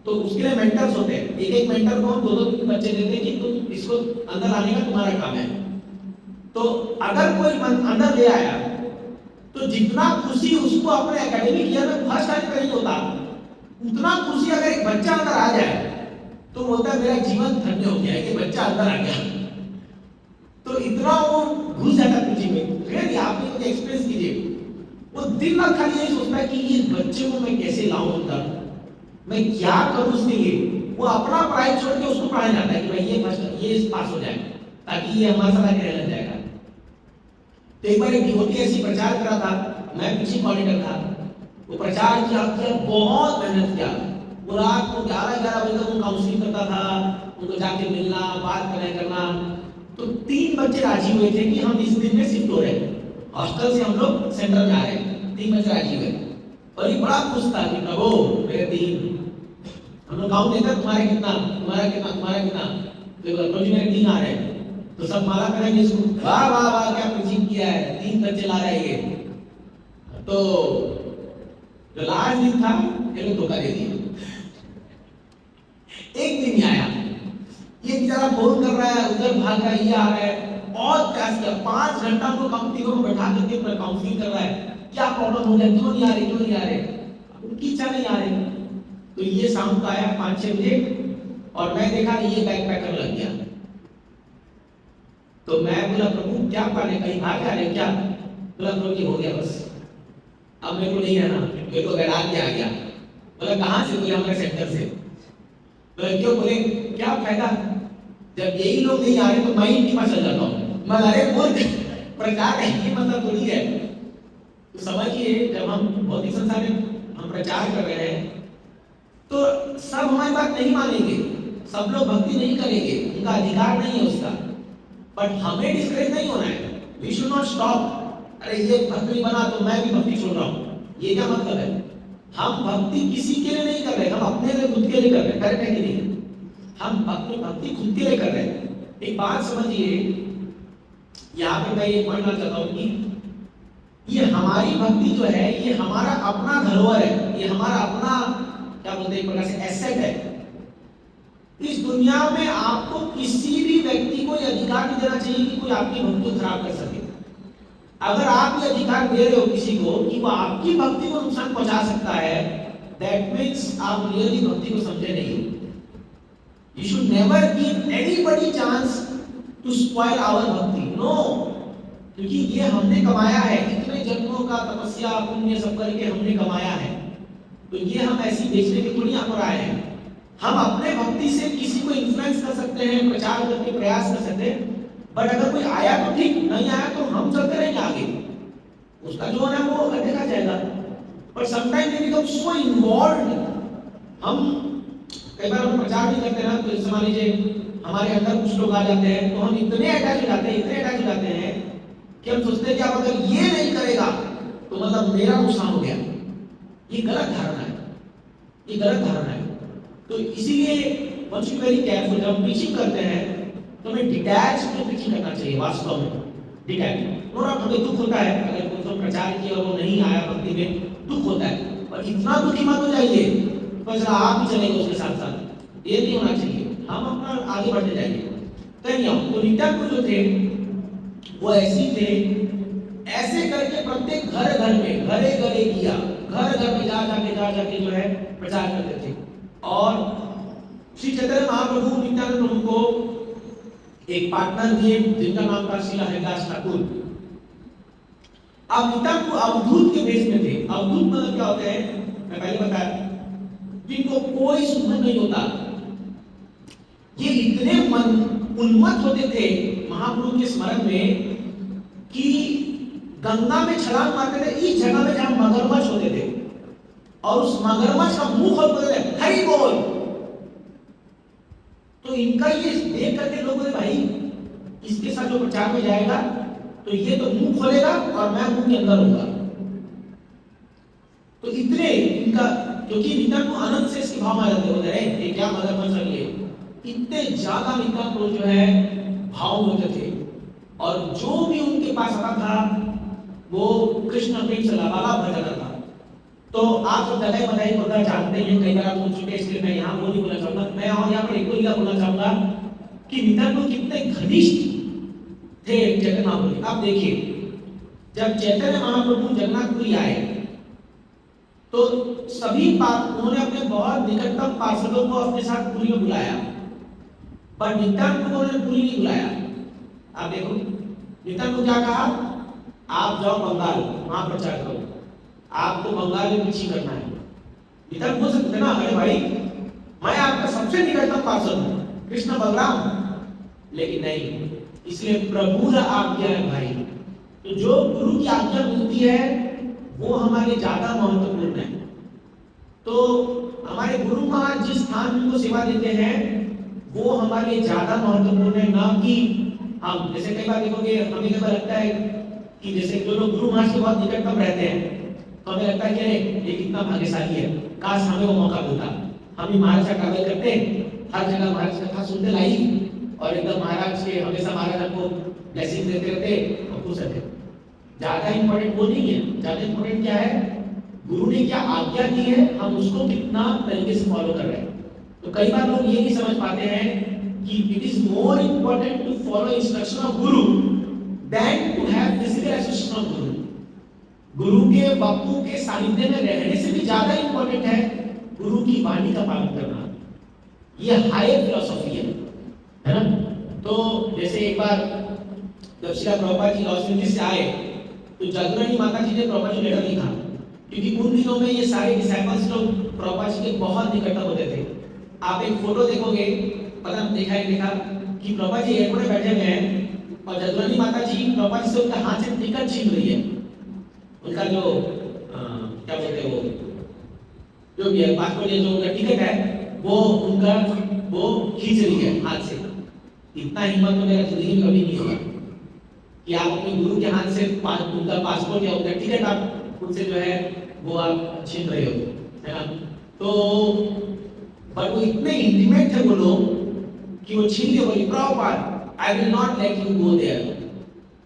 तो उसके लिए मेंटर्स होते हैं, एक मेंटर को हम 2-2 बच्चे देते हैं कि तुम इसको अंदर लाने का तुम्हारा काम है। तो अगर कोई अंदर ले आया तो जितना खुशी उसको अपने एकेडमिक ईयर में फर्स्ट टाइम कहीं होता, उतना खुशी अगर एक बच्चा अंदर आ जाए तो बोलता है मेरा जीवन धन्य हो गया, ये बच्चा अंदर आ गया। तो इतना वो घुस जाता प्रीचिंग में। फिर आप लोग एक्सपीरियंस कीजिए, वो दिन रात खाली यही सोचता है कि इस बच्चे को मैं कैसे लाऊं अंदर, मैं क्या करूं उसके लिए। वो अपना पढ़ाई छोड़ के उसको पढ़ाया जाता है कि भाई ये पास हो जाए ताकि ये हमारे साथ आके रहने जाएगा। तो एक बार एक डिवोटी ऐसी प्रचार करा था, मैं पीछे मॉनिटर था, वो प्रचार किया, बहुत मेहनत किया, वो रात को 11-11 बजे तक काउंसलिंग करता था, उनको जाके मिलना, बात करना। तो 3 बच्चे राजी हुए थे कि हम इस दिन में शिफ्ट हो रहे हैं, हॉस्टल से हम लोग सेंटर में आ रहे हैं। 3 बच्चे राजी हुए और ये बड़ा खुश था कि प्रभु मेरे 3, हम लोग काउंट देकर तुम्हारा कितना, तो प्रभु जी मेरे 3 आ रहे हैं। तो सब माला करेंगे इसको, वाह वाह वाह क्या प्रीचिंग किया है, 3 बच्चे ला रहे हैं ये। तो जो लास्ट दिन था ये लोग धोखा दे दिया, एक दिन ही आया, ये बेचारा फोन कर रहा है, उधर भाग रहा है, ये आ रहा है, और क्या किया 5 घंटा को काउंसलिंग में बैठा करके काउंसलिंग कर रहा है, क्या प्रॉब्लम हो जाए, क्यों नहीं आ रहे, उनकी इच्छा नहीं आ रही। तो ये शाम को आया 5-6 बजे और मैं देखा ये बैग पैक करने लग गया। तो मैं बोला प्रभु क्या पाने, कहीं भाग जा रहे क्या? बोला प्रभु जी हो गया बस, अब मेरे को नहीं रहना, मेरे को गैराज में आ गया। बोला कहाँ से? बोले हमारे सेंटर से। बोले क्यों? बोले क्या फायदा, जब यही लोग नहीं आ रहे तो मैं इनके पास चल जाता हूँ। मैं अरे बोल प्रचार है मतलब थोड़ी है। तो समझिए जब हम भौतिक संसार में हम प्रचार कर रहे हैं तो सब हमारी बात नहीं मानेंगे, सब लोग भक्ति नहीं करेंगे, उनका अधिकार नहीं है उसका, बट हमें डिस्करेज नहीं होना है। वी शुड नॉट स्टॉप, अरे ये भक्त नहीं बना तो मैं भी भक्ति छोड़ रहा हूँ, ये क्या मतलब है? हम भक्ति किसी के लिए नहीं कर रहे, हम अपने लिए खुद के लिए कर रहे हैं, करेक्ट है कि नहीं? हम भक्ति खुद के लिए कर रहे हैं। एक बात समझिए, यहाँ पे मैं ये पॉइंट चाहता हूँ कि ये हमारी भक्ति जो है ये हमारा अपना धरोहर है, ये हमारा अपना क्या बोलते हैं एक प्रकार से एसेट है। इस दुनिया में आपको किसी भी व्यक्ति को ये अधिकार नहीं देना चाहिए कि कोई आपकी भक्ति को खराब कर सके। अगर आप ये अधिकार दे रहे हो किसी को कि वो आपकी भक्ति को नुकसान पहुंचा सकता है, दैट मीन्स आप रियली भक्ति को समझे नहीं हो। You should never give anybody chance to spoil our भक्ति, no, क्योंकि ये हमने कमाया है, इतने जन्मों का तपस्या पुण्य सब करके हमने कमाया है, तो ये हम ऐसी बेचने की थोड़ी यहाँ पर आए हैं। हम अपने भक्ति से किसी को इन्फ्लुएंस कर सकते हैं, प्रचार करके प्रयास कर सकते हैं, बट अगर कोई आया तो ठीक, नहीं आया तो हम चलते रहेंगे आगे, उसका जो है वो देखा जाएगा। पर sometime we become so involved, हम कई बार हम प्रचार भी करते हैं ना, तो मान लीजिए हमारे अंदर कुछ लोग आ जाते हैं तो हम इतने अटैच हो जाते हैं कि हम सोचते हैं कि अब अगर ये नहीं करेगा तो मतलब मेरा नुकसान हो गया। ये गलत धारणा है, ये गलत धारणा है। तो इसीलिए one should be very careful, जब हम प्रीचिंग करते हैं तो हमें डिटैच में प्रीचिंग करना चाहिए, वास्तव में डिटैच। और हमें दुख होता है अगर कोई तो प्रचार किया और वो नहीं आया भक्ति में, दुख होता है, पर इतना दुखी मत हो जाइए बस आप भी चलेंगे उसके साथ साथ, ये नहीं होना चाहिए। हम अपना आगे बढ़ते जाएंगे। तो नित्यानंद जो थे वो ऐसे थे, ऐसे करके प्रत्येक घर में घरे किया, घर में जा जाके जो है प्रचार करते थे। और श्री चैतन्य महाप्रभु नित्यानंद प्रभु को एक पार्टनर दिए जिनका नाम था श्रीला हरिदास ठाकुर। अब नित्यानंद अवधूत के भेष में थे। अवधूत मतलब क्या होते हैं, मैं पहले बताया, जिनको कोई सुख नहीं होता। ये इतने उन्मत्त होते थे महाप्रभु के स्मरण में कि गंगा में छलांग मारते थे इस जगह में जहां मगरमच्छ होते थे, और उस मगरमच्छ का मुंह खोल बोलते थे हरि बोल। तो इनका ये देख करके लोग बोले भाई इसके साथ जो प्रचार में जाएगा तो ये तो मुंह खोलेगा और मैं मुंह के अंदर होगा। तो इतने इनका, क्योंकि नित्यानंद को अनंत से इसके भाव में जाते होते रहे, ये क्या मगरमच्छ है ये, इतने ज्यादा नित्यानंद को जो है भाव होते थे। और जो भी उनके पास आता था वो कृष्ण प्रेम से लबालब भर जाता था। तो आप सब जगह बधाई होता जानते हैं, कई बार आप सुन चुके, इसलिए मैं यहाँ वो नहीं बोलना चाहूंगा। मैं और यहाँ पर एक लीला बोलना चाहूंगा कि नित्यानंद कितने घनिष्ठ थे चैतन्य महाप्रभु। अब देखिए जब चैतन्य महाप्रभु जगन्नाथपुरी आए तो सभी उन्होंने अपने बहुत निकटतम पार्षदों को अपने साथ पुरी में बुलाया, पर नित्यानंद को उन्होंने पुरी नहीं बुलाया। आप देखो नित्यानंद को क्या कहा, आप जाओ बंगाल वहां प्रचार करो, आपको बंगाल में प्रीचिंग करना है। नित्यानंद बोल सकते ना, अरे भाई मैं आपका सबसे निकटतम पार्षद हूँ कृष्ण बलराम, लेकिन नहीं, इसलिए प्रभु का आज्ञा है भाई। तो जो गुरु की आज्ञा मिलती है वो हमारे ज्यादा महत्वपूर्ण है। तो हमारे गुरु महाराज जिस स्थान में उनको सेवा देते हैं वो हमारे लिए ज्यादा महत्वपूर्ण है, ना कि हम। जैसे कई बार देखोगे, हमें कई बार लगता है कि जैसे जो लोग गुरु महाराज के बहुत निकटतम रहते हैं तो हमें लगता है कि अरे ये कितना भाग्यशाली है, काश हमें वो मौका मिलता, हम भी महाराज का ट्रैवल करते, हर जगह महाराज कथा सुनते लाइव, और एकदम महाराज के हमेशा महाराज हमको ब्लेसिंग देते रहते और खुश रहते। ज्यादा इंपॉर्टेंट वो नहीं है, ज्यादा इंपॉर्टेंट क्या है, गुरु ने क्या आज्ञा दी है, हम उसको कितना तरीके से फॉलो कर रहे हैं। तो कई बार लोग ये नहीं समझ पाते हैं कि it is more important to follow instruction of guru than to have physical association of guru. गुरु के बापू के सानिध्य में रहने से भी ज्यादा इंपॉर्टेंट है गुरु की वाणी का पालन करना। ये हायर फिलॉसफी है ना। तो जैसे एक बार जब श्री प्रभुपाद जी लॉस एंजलिस से आए तो जागुरानी माता जी ने प्रभुपाद जी लेटर लिखा, क्योंकि उन दिनों में ये सारे डिसाइपल्स लोग प्रभुपाद जी के बहुत निकटतम होते थे। आप एक फोटो देखोगे, पता देखा है देखा कि प्रभुपाद जी एयरपोर्ट में बैठे हुए हैं और जागुरानी माता जी प्रभुपाद जी से उनका हाथ से टिकट छीन रही है, उनका जो क्या बोलते हैं जो भी है पासपोर्ट या जो उनका टिकट है वो खींच रही है हाथ से। इतना हिम्मत तो मेरा जिंदगी में कभी नहीं हुआ कि आप अपने गुरु के हाथ से उनका पासपोर्ट या उनका टिकट आप उनसे जो है वो आप छीन रहे हो, है ना। तो पर वो इतने इंटीमेट थे वो लोग कि वो छीन के बोली, Prabhupada I will not let you go there,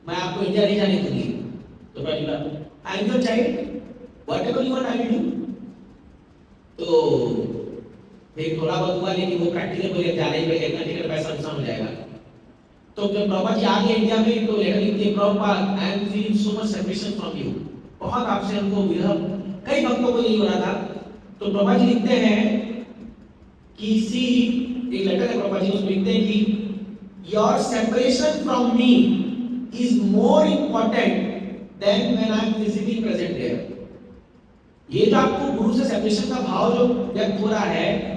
मैं आपको इंडिया नहीं जाने दूंगी। तो Prabhupada I am your child, whatever you want I will do. तो एक थोड़ा बहुत हुआ, लेकिन वो प्रैक्टिकल बोले जाने ही पे इतना टिकट पैसा नुकसान हो जाएगा। तो जब प्रभुपाद जी आ गए इंडिया में तो लेटर लिखते, Prabhupada I am feeling so much separation from you, बहुत आपसे हमको विरह, कई भक्तों को यही हो रहा था। तो प्रभुपाद जी लिखते हैं कि सी एक लेटर है प्रभुपाद जी, उसमें लिखते हैं कि your separation from me is more important than when I am physically present there. ये जो आपको गुरु से सेपरेशन का भाव जो व्यक्त हो रहा है,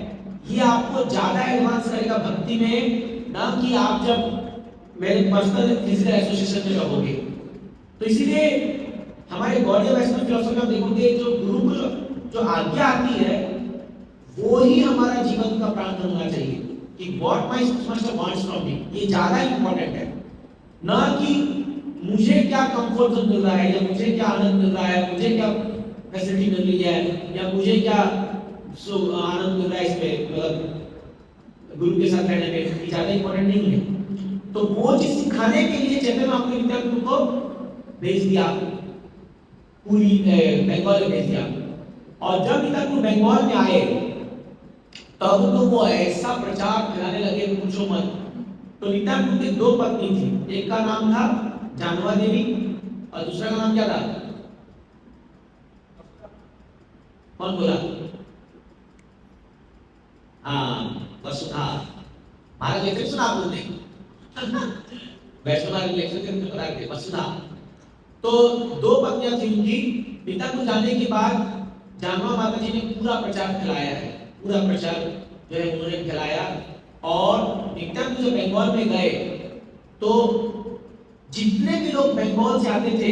ये आपको ज्यादा एडवांस करेगा भक्ति में, ना कि आप जब मेरे पर्सनल फिजिकल एसोसिएशन में रहोगे। तो इसीलिए हमारे गौड़ीय वैष्णव फिलॉसफी में देखोगे जो गुरु को जो आज्ञा आती है वो ही हमारा जीवन का प्राण होना चाहिए, कि what my master wants from me, ये ज्यादा इंपॉर्टेंट है, ना कि मुझे क्या कंफर्ट जोन मिल रहा है, या मुझे क्या आनंद मिल रहा है, मुझे क्या फैसिलिटी मिल रही है, या मुझे क्या आनंद मिल रहा है इसमें, मतलब गुरु के साथ रहने में, ये ज्यादा इंपॉर्टेंट नहीं है। तो वो चीज सिखाने के लिए चैतन्य महाप्रभु ने विद्यार्थी को भेज दिया, पूरी बंगाल में भेज दिया। और जब विद्यार्थी बंगाल में आए तब तो वो ऐसा प्रचार फैलाने लगे पूछो मत। तो नित्यानंद की दो पत्नी थी, एक का नाम था जानवा देवी और दूसरा का नाम क्या था, कौन बोला? हाँ वसुधा। महाराज लेक्चर सुना आप बोलते वैष्णव लेक्चर के अंदर बता रहे वसुधा। तो दो पत्नियां थी उनकी। पिता को जाने के बाद जानवा माता जी ने पूरा प्रचार फैलाया है, पूरा प्रचार जो है उन्होंने फैलाया। और नित्यानंद जब बंगाल में गए तो जितने भी लोग बंगाल से आते थे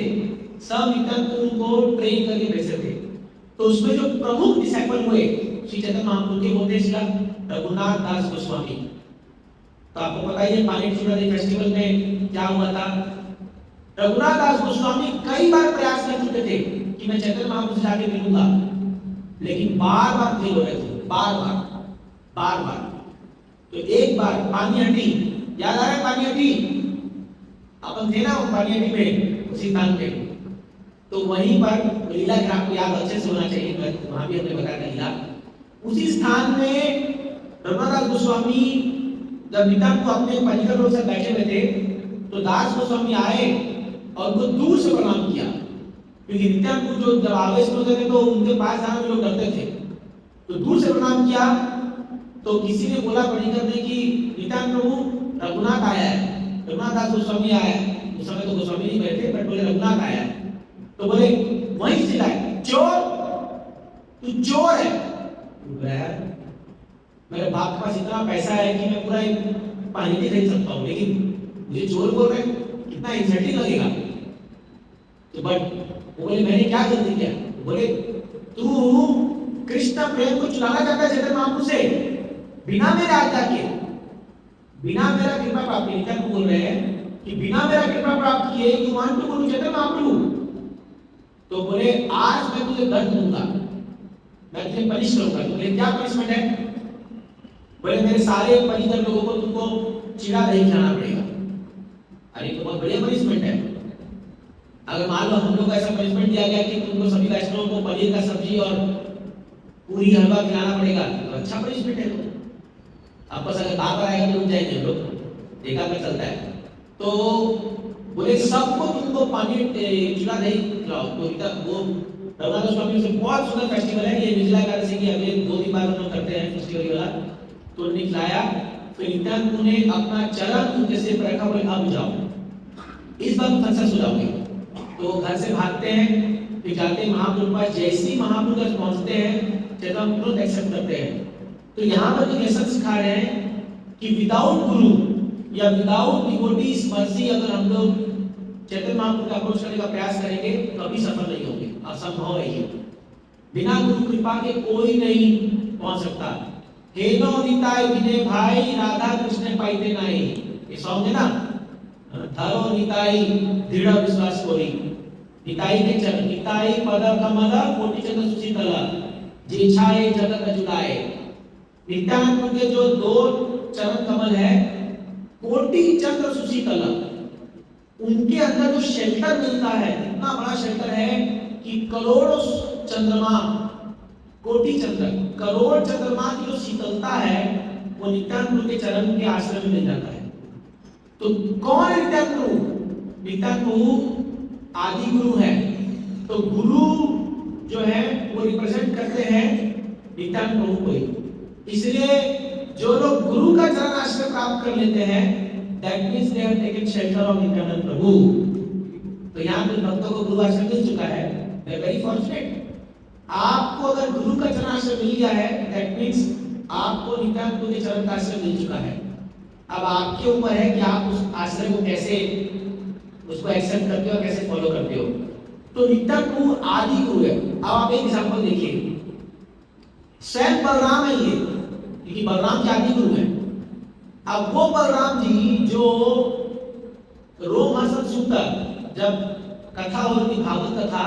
सब नित्यानंद उनको ट्रेन करके भेजते थे। तो उसमें जो प्रमुख डिसाइपल हुए श्री चैतन्य महाप्रभु के होते श्री रघुनाथ दास गोस्वामी। तो आपको पता ही है पानी शिवरात्रि फेस्टिवल में क्या हुआ था। रघुनाथ दास गोस्वामी कई बार प्रयास कर चुके थे कि मैं चैतन्य महाप्रभु से जाके मिलूंगा, लेकिन बार बार फेल हो रहे थे, बार बार। तो एक बार पानीहट्टी, याद आ रहा है पानीहट्टी, अपन थे ना पानीहट्टी में उसी स्थान पे। तो वहीं पर लीला के आपको याद अच्छे से होना चाहिए, वहां भी हमने बताया लीला। उसी स्थान में रघुनाथ गोस्वामी जब नित्यानंद को अपने पंडित लोग से बैठे हुए थे तो दास गोस्वामी आए और उनको दूर से प्रणाम किया, क्योंकि नित्यानंद जो जब आवेश में होते थे तो उनके पास जाने में लोग डरते थे। तो दूर से प्रणाम किया तो किसी ने बोला पंडित ने कि नित्यानंद प्रभु रघुनाथ आया है, रघुनाथ दास गोस्वामी आया है। उस समय तो गोस्वामी नहीं बैठे पर बोले रघुनाथ आया है। तो बोले वहीं चिल्लाए, चोर, तू चोर है। मेरे बाप के पास इतना पैसा है कि मैं पूरा पानी नहीं खरीद सकता हूँ, लेकिन मुझे चोर बोल रहे हैं, कितना इंसल्टिंग लगेगा। तो बट वो बोले मैंने क्या गलती किया? बोले तू कृष्ण प्रेम को चुराना चाहता है चैतन्य महाप्रभु से बिना मेरे आज्ञा के, बिना मेरा कृपा प्राप्त किए। क्या बोल रहे हैं कि बिना मेरा कृपा प्राप्त किए you want to go to Chaitanya Mahaprabhu. तो बोले आज मैं तुझे दंड दूंगा, मैं तुझे पनिश करूंगा। तो बोले क्या पनिशमेंट है? बोले मेरे सारे परिजन लोगों को तुमको चिड़ा दही खिलाना पड़ेगा। अरे तो बहुत बढ़िया पनिशमेंट है। अगर मान लो हम लोग को ऐसा पनिशमेंट दिया गया कि तुमको सभी वैष्णवों को पनीर का सब्जी और पूरी हलवा खिलाना पड़ेगा, तो अच्छा पनिशमेंट है। तो अब बस अगर बार बार आएगा तो रुक जाएंगे हम लोग, देखा कर चलता है। तो बोले सबको तुमको पनीर चिड़ा दही खिलाओ। तो वो रघुनाथ स्वामी से बहुत सुंदर फेस्टिवल है ये, निर्जला एकादशी की अगले 2 दिन बाद हम लोग करते हैं फेस्टिवल वाला। तो निकलाया फिर नित्यानंद ने अपना चरण उनके सिर पर रखा, बोले अब जाओ, इस बार तुम सक्सेस हो जाओगे। तो घर से भागते हैं, फिर जाते महाप्रभु के पास। जैसे ही महाप्रभु तक पहुंचते हैं चैतन्य तुरंत एक्सेप्ट करते हैं। तो यहाँ पर जो लेसन सिखा रहे हैं कि विदाउट गुरु या विदाउट डिवोटीज मर्जी अगर हम लोग चैतन्य महाप्रभु का अप्रोच करने का प्रयास करेंगे कभी सफल नहीं होंगे, असंभव है ये। बिना गुरु कृपा के कोई नहीं पहुंच सकता। हेनो निताय बिने भाई राधा कृष्ण पाइते नाई, ये सॉन्ग है ना। धरो निताई दृढ़ विश्वास कोई, निताई के चरण, निताई पद कमल कोटि चंद्र सुशीतल, जे छाए जगत जुड़ाए। नित्यानंद के जो 2 चरण कमल है, कोटि चंद्र सुशीतल, उनके अंदर जो शेल्टर मिलता है, इतना बड़ा शेल्टर है कि करोड़ों चंद्रमा, कोटि चंद्र, करोड़ चंद्रमा की जो शीतलता है वो नित्यानंद के चरण के आश्रय में मिल जाता है। तो कौन है नित्यानंद प्रभु? नित्यानंद प्रभु आदि गुरु है। तो गुरु जो है वो रिप्रेजेंट करते हैं नित्यानंद प्रभु को। इसलिए जो लोग गुरु का चरण आश्रय प्राप्त कर लेते हैं, that means they have taken shelter of Nityananda Prabhu. तो यहाँ पे भक्तों को गुरु आश्रय मिल चुका है, दे वेरी फॉर्चुनेट। आपको अगर गुरु का चरण आश्रय मिल गया है, दैट मींस आपको नित्यानंद प्रभु के चरण का आश्रय मिल चुका है। अब आपके ऊपर है कि आप उस आश्रय को कैसे उसको एक्सेप्ट करते हो, कैसे फॉलो करते हो। तो नित्यानंद प्रभु आदि गुरु है। अब आप एक एग्जांपल देखिए, स्वयं बलराम है ये, क्योंकि बलराम जी आदि गुरु है। अब वो बलराम जी जो रोमहर्षण सूत्र, जब कथा हो रही थी भागवत कथा,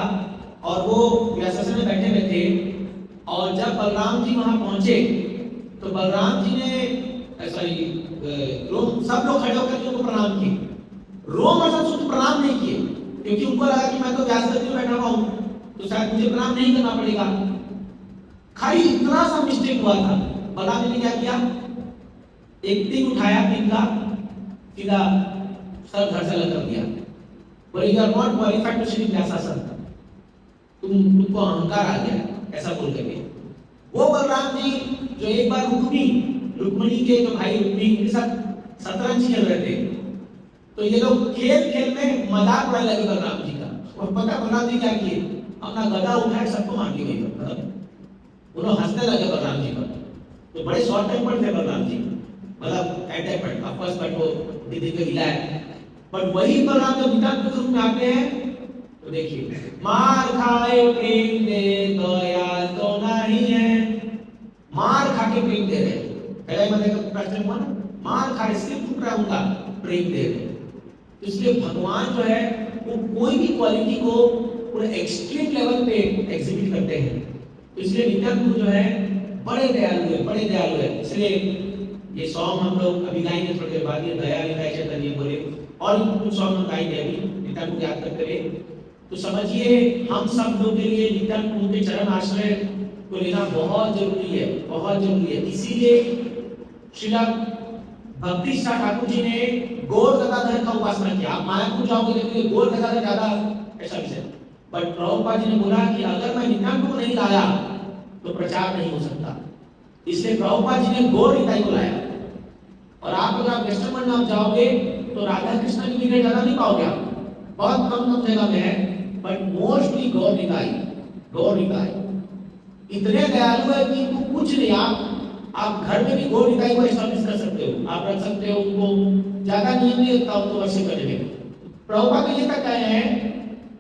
और वो व्यासासन में बैठे हुए थे, और जब बलराम जी वहां पहुंचे तो बलराम जी ने सब लोग खड़े होकर उनको प्रणाम किए। रोमहर्षण सूत्र प्रणाम नहीं किए, क्योंकि उनको लगा कि मैं तो व्यासगति में बैठा हुआ हूं, तो शायद मुझे प्रणाम नहीं करना पड़ेगा। खाली इतना सा मिस्टेक हुआ था। बलराम जी ने क्या किया, एक टिक उठाया, टिक का सीधा सर घर से अलग कर दिया। बोले you are not qualified to sit in vyasasana, तुमको अहंकार आ गया, ऐसा बोल करके। वो बलराम जी जो एक बार रुक्मिणी के जो भाई रुक्मिणी के साथ शतरंज खेल रहे थे, तो ये लोग खेल खेल में मजाक उड़ाने लगे बलराम जी का। और पता बलराम जी क्या किए, अपना गदा उठाए सबको मार दिए। उन्होंने हंसने लगे बलराम जी पर। तो बड़े शॉर्ट टेम्पर्ड थे बलराम जी, मतलब एटेम्पर्ड ऑफ कोर्स, बट वो दीदी को हिला है। पर वही बलराम जब नित्यानंद के रूप में आते हैं तो देखिए, मार खाए प्रेम दे दया तो नहीं है, मार खा के प्रेम दे रहे। पहले मैंने प्रश्न हुआ ना, मार खाए सिर्फ टूट रहा उनका, प्रेम दे रहे। तो इसलिए भगवान जो है वो कोई भी क्वालिटी को पूरे एक्सट्रीम लेवल पे एग्जिबिट करते हैं। तो इसलिए नित्यानंद जो है बड़े दयालु है, बड़े दयालु है। इसलिए ये सॉन्ग हम लोग अभी गाएंगे थोड़ी देर बाद, ये दया लिखाई चैतन्य बोले, और कुछ सॉन्ग हम गाएंगे अभी नित्यानंद याद करते हुए। तो समझिए हम सब लोग के लिए नित्यानंद के चरण आश्रय को लेना बहुत जरूरी है, बहुत जरूरी है। इसीलिए श्रीला भक्ति सिद्धार्थ ठाकुर जी ने गौर गदाधर का उपासना किया। आप मायापुर जाओगे तो गौर गदाधर ज्यादा ऐसा विषय, बट प्रभुपाद जी ने बोला कि अगर मैं नित्यानंद को नहीं लाया तो प्रचार नहीं हो सकता। इसलिए प्रभुपाद जी ने गौर निताई को लाया। और आप अगर आप वेस्टर्न वर्ल्ड में आप जाओगे तो राधा कृष्ण की विग्रह ज्यादा नहीं पाओगे आप, बहुत कम कम जगह में है, बट मोस्टली गौर निताई, गौर निताई इतने दयालु है कि इनको कुछ नहीं, आप घर में भी गौर निताई को एस्टैब्लिश कर सकते हो, आप रख सकते हो उनको, ज्यादा नियम नहीं होता उनको वर्षिप करने में। प्रभुपाद ये तक कहे हैं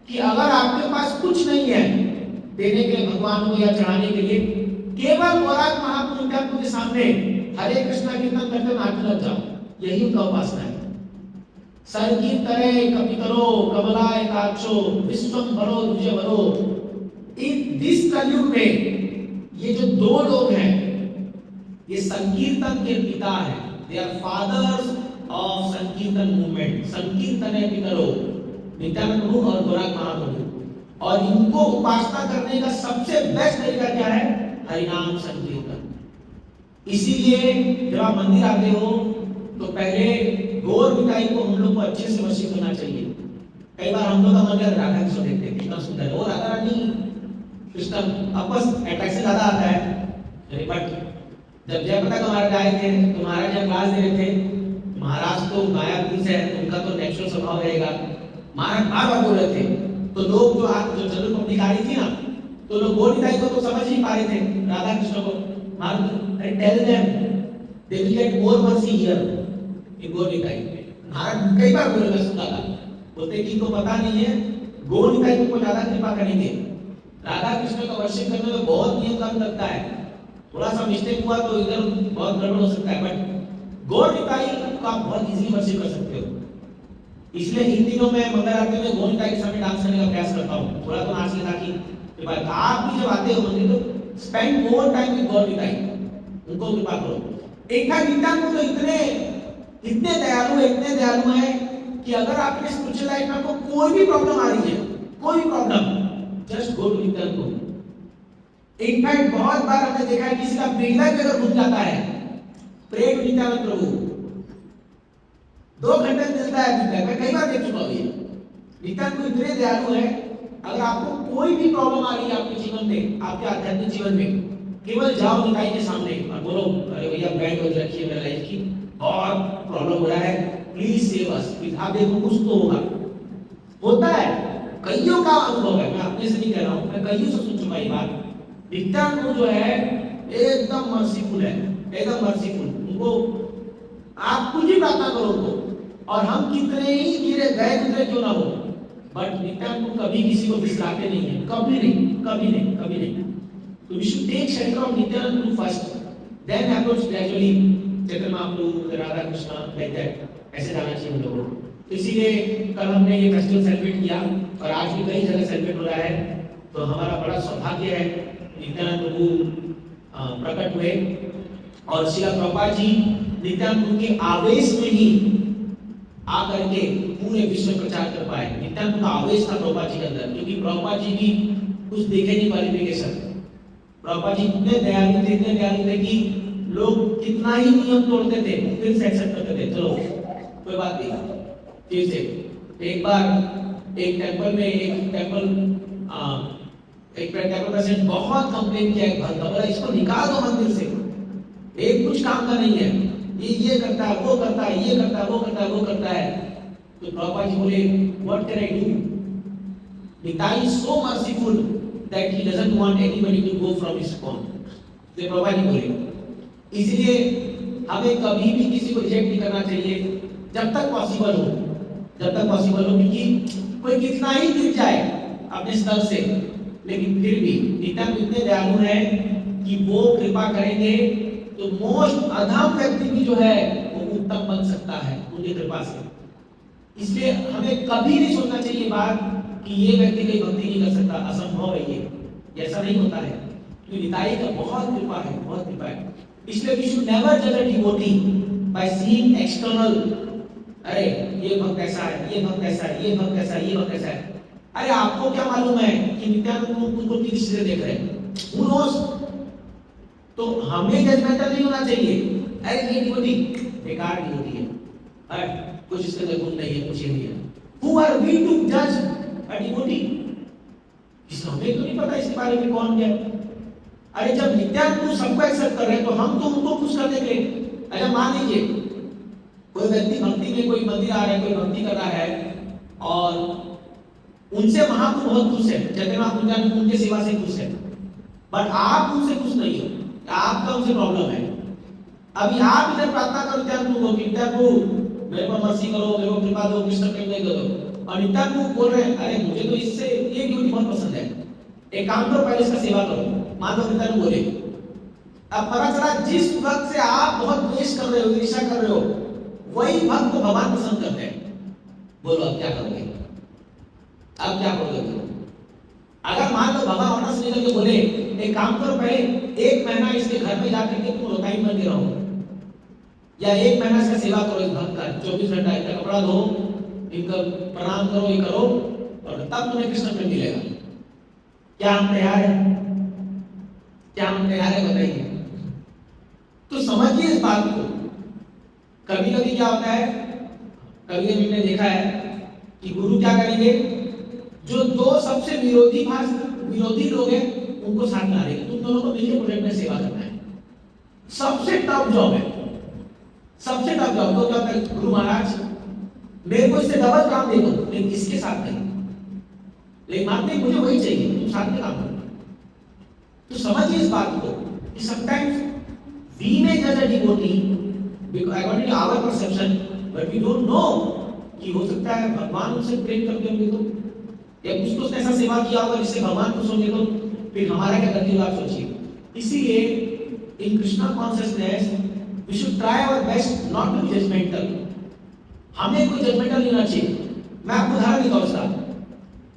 कि अगर आपके पास कुछ नहीं है देने के लिए भगवान को या चढ़ाने के लिए, केवल गौरांग महाप्रभु नित्यानंद के सामने हरे कृष्णा कीर्तन करते नाचने लग जाओ, यही उनका उपासना है। संकीर्तने कपितरो कमलाय काक्षो विश्वंभरो द्विजवरो। इस कलयुग में ये जो दो लोग हैं, ये संकीर्तन के पिता हैं। दे आर फादर्स ऑफ संकीर्तन मूवमेंट। संकीर्तने पितरो नित्यानंद प्रभु और गौरांग महाप्रभु। और इनको उपासना करने का सबसे बेस्ट तरीका क्या है? हरिनाम संकीर्तन। इसीलिए जब आप मंदिर आते हो तो पहले गौर निताई को हम लोग को अच्छे से वर्शिप करना चाहिए। कई बार हम लोग का मन करता है राधा कृष्ण देखते हैं, कितना सुंदर है, और राधा रानी कृष्ण आपस अट्रैक्शन ज्यादा आता है। बट जब जयप्रदा का महाराज आए थे तो महाराज जब क्लास दे रहे थे, महाराज तो मायापुर से है, उनका तो नेचुरल स्वभाव रहेगा। महाराज बार बार बोल रहे थे, तो लोग जो जनरल पब्लिक आ रही थी ना, तो लोग गौर निताई को तो समझ नहीं पा रहे थे राधा कृष्ण को। महाराज अरे tell them they will get more mercy here in Gaur Nitai. Maharaj कई बार बोले, मैं सुना था, बोलते कि इनको पता नहीं है गौर निताई को ज्यादा कृपा करेंगे। राधा कृष्ण का वर्शिप करने में बहुत नियम कानून लगता है, थोड़ा सा मिस्टेक हुआ तो इधर बहुत गड़बड़ हो सकता है। बट गौर निताई को आप बहुत इजीली वर्शिप कर सकते हो। इसलिए इन दिनों में मंगल आरती में गौर निताई के सामने डांस करने का प्रयास करता हूँ, थोड़ा तो नाच लेता कि आप भी जब आते हो मंदिर तो स्पेंड मोर टाइम विद गौर निताई, उनको कृपा करो। एक था नित्यानंद तो इतने दयालु है कि अगर आपके स्पिरिचुअल लाइफ में आपको कोई भी प्रॉब्लम आ रही है, कोई भी problem, just go to Nityananda Prabhu. In fact बहुत बार हमने देखा है किसी का बेटा भी अगर घूम जाता है, प्रे टू नित्यानंद प्रभु, 2 घंटे मिलता है। मैं कई बार देख चुका हूं ये नित्यानंद प्रभु इतने दयालु है। अगर आपको कोई भी प्रॉब्लम आ रही है आपके जीवन में, आपके आध्यात्मिक जीवन में, केवल जाओ निताई के सामने और बोलो, अरे भैया बैंड बज रखी है मेरे लाइफ की, बहुत प्रॉब्लम हो रहा है, प्लीज सेव अस। आप देखो कुछ तो होता है। कईयों का अनुभव है, मैं अपने से नहीं कह रहा हूं, मैं कईयों से सुन चुका ये बात। नित्यानंद जो है एकदम मर्सीफुल है, एकदम मर्सीफुल। उनको आप कुछ भी प्रार्थना करो उनको, और हम कितने ही गिरे गए गुजरे क्यों ना हो, बट नित्यानंद कभी किसी को बिसराते नहीं है, कभी नहीं। तो we should take shelter of Nityananda first, then approach gradually Chaitanya Mahaprabhu, Radha Krishna, like that, ऐसे जाना चाहिए हम लोगों को। तो इसीलिए कल हमने ये फेस्टिवल सेलिब्रेट किया और आज भी कई जगह सेलिब्रेट हो रहा है। तो हमारा बड़ा सौभाग्य है, नित्यानंद प्रभु प्रकट हुए और श्रील प्रभुपाद जी नित्यानंद प्रभु के आवेश में ही आकर के पूरे विश्व में प्रचार कर पाए। नित्यानंद का आवेश था प्रभुपाद जी के अंदर, क्योंकि प्रभुपाद जी भी कुछ देखे नहीं क्वालिफिकेशन। प्रभुपाद जी इतने दयालु थे कि लोग कितना ही नियम तोड़ते थे फिर से एक्सेप्ट करते थे, चलो कोई बात नहीं। फिर से एक बार एक टेंपल में एक टेंपल प्रेसिडेंट बहुत कंप्लेन किया, एक भक्त बोला इसको निकाल दो मंदिर से, एक कुछ काम का नहीं है, ये करता है, वो करता है, ये करता है, वो करता है, वो करता है। तो प्रभुपाद जी बोले, what can I do? Nitai is so merciful that he doesn't want anybody to go from his con. तो प्रभुपाद जी बोले इसलिए हमें कभी भी किसी को रिजेक्ट नहीं करना चाहिए जब तक पॉसिबल हो, क्योंकि कोई कितना ही गिर जाए अपने स्तर से, लेकिन फिर भी नित्यानंद इतने दयालु हैं कि वो कृपा करेंगे तो मोस्ट अधम व्यक्ति भी जो है वो उत्तम बन सकता है उनकी कृपा से। इसलिए हमें कभी नहीं सोचना चाहिए बात कि ये व्यक्ति कोई भक्ति नहीं कर सकता, असंभव है ये, ऐसा नहीं होता है। क्योंकि निताई का बहुत कृपा है। इसलिए we should never judge a devotee by seeing external, अरे ये भक्त ऐसा है, ये भक्त ऐसा है, ये भक्त ऐसा है, ये भक्त ऐसा है। अरे आपको क्या मालूम है कि नित्यानंद उनको किस से देख रहे हैं? Who knows? तो हमें जजमेंटल नहीं होना चाहिए, अरे ये डिवोटी बेकार डिवोटी है, अरे कुछ इसके अंदर गुण नहीं है, कुछ ये नहीं है। Who are we to judge a devotee? इसमें हमें तो नहीं पता इसके बारे में कौन क्या। अरे जब नित्यानंद सबको एक्सेप्ट कर रहे हैं तो हम तो उनको खुश करने के लिए, अगर मान लीजिए कोई व्यक्ति भक्ति में कोई मंदिर आ रहा है, कोई भक्ति कर रहा है और उनसे महाप्रभु बहुत खुश है, चैतन्य महाप्रभु उनके सेवा से खुश है, बट आप उनसे खुश नहीं हो, आपका उनसे प्रॉब्लम है। अभी आप इधर प्रार्थना करो नित्यानंद को, नित्यानंद मेरे पर मर्सी करो, मेरे को कृपा दो, कृष्ण प्रेम दो, और नित्यानंद बोल रहे हैं अरे मुझे तो इससे ये ड्यूटी बहुत पसंद है, एक काम करो पहले इसका सेवा करो। मान लो नित्यानंद बोले अब पता चला जिस भक्त से आप बहुत द्वेष कर रहे हो, ईर्ष्या कर रहे हो, वही भक्त को भगवान पसंद करते हैं। बोलो अब क्या करोगे? अब क्या करोगे? अगर मान लो भगवान ऑर्डर से निकल के बोले एक काम करो, पहले 1 महीना इसके घर में जाकर के तुम रोताई बन के रहो, या 1 महीना इसका सेवा करो, इस भक्त का 24 घंटा इनका कपड़ा धो, इनका प्रणाम करो, ये करो, और तब तुम्हें कृष्ण प्रेम मिलेगा। क्या हम तैयार हैं? क्या हम तैयार है? बताइए। तो समझिए इस बात को। कभी कभी क्या होता है, कभी कभी मैंने देखा है कि गुरु क्या करेंगे, जो 2 सबसे विरोधी लोग हैं उनको साथ ला देंगे, तुम दोनों को मिलकर प्रोजेक्ट में सेवा करना है। सबसे टफ जॉब है, सबसे टफ जॉब। तो क्या कहते गुरु महाराज मेरे को इससे डबल काम दे दो, लेकिन इसके साथ नहीं, लेकिन मानते मुझे वही चाहिए, तुम साथ में काम करो। तो समझिए इस बात को कि समटाइम्स वी मे जज a devotee according to our perception, but we don't know कि हो सकता है भगवान उनसे प्रेम करते होंगे तो, या कुछ तो उसने ऐसा सेवा किया होगा जिससे भगवान खुश होंगे, तो फिर हमारा क्या करते आप सोचिए। इसीलिए in Krishna consciousness we should try our best not to be judgmental. हमें कोई जजमेंटल नहीं होना चाहिए। मैं आपको उदाहरण देता हूं इसका।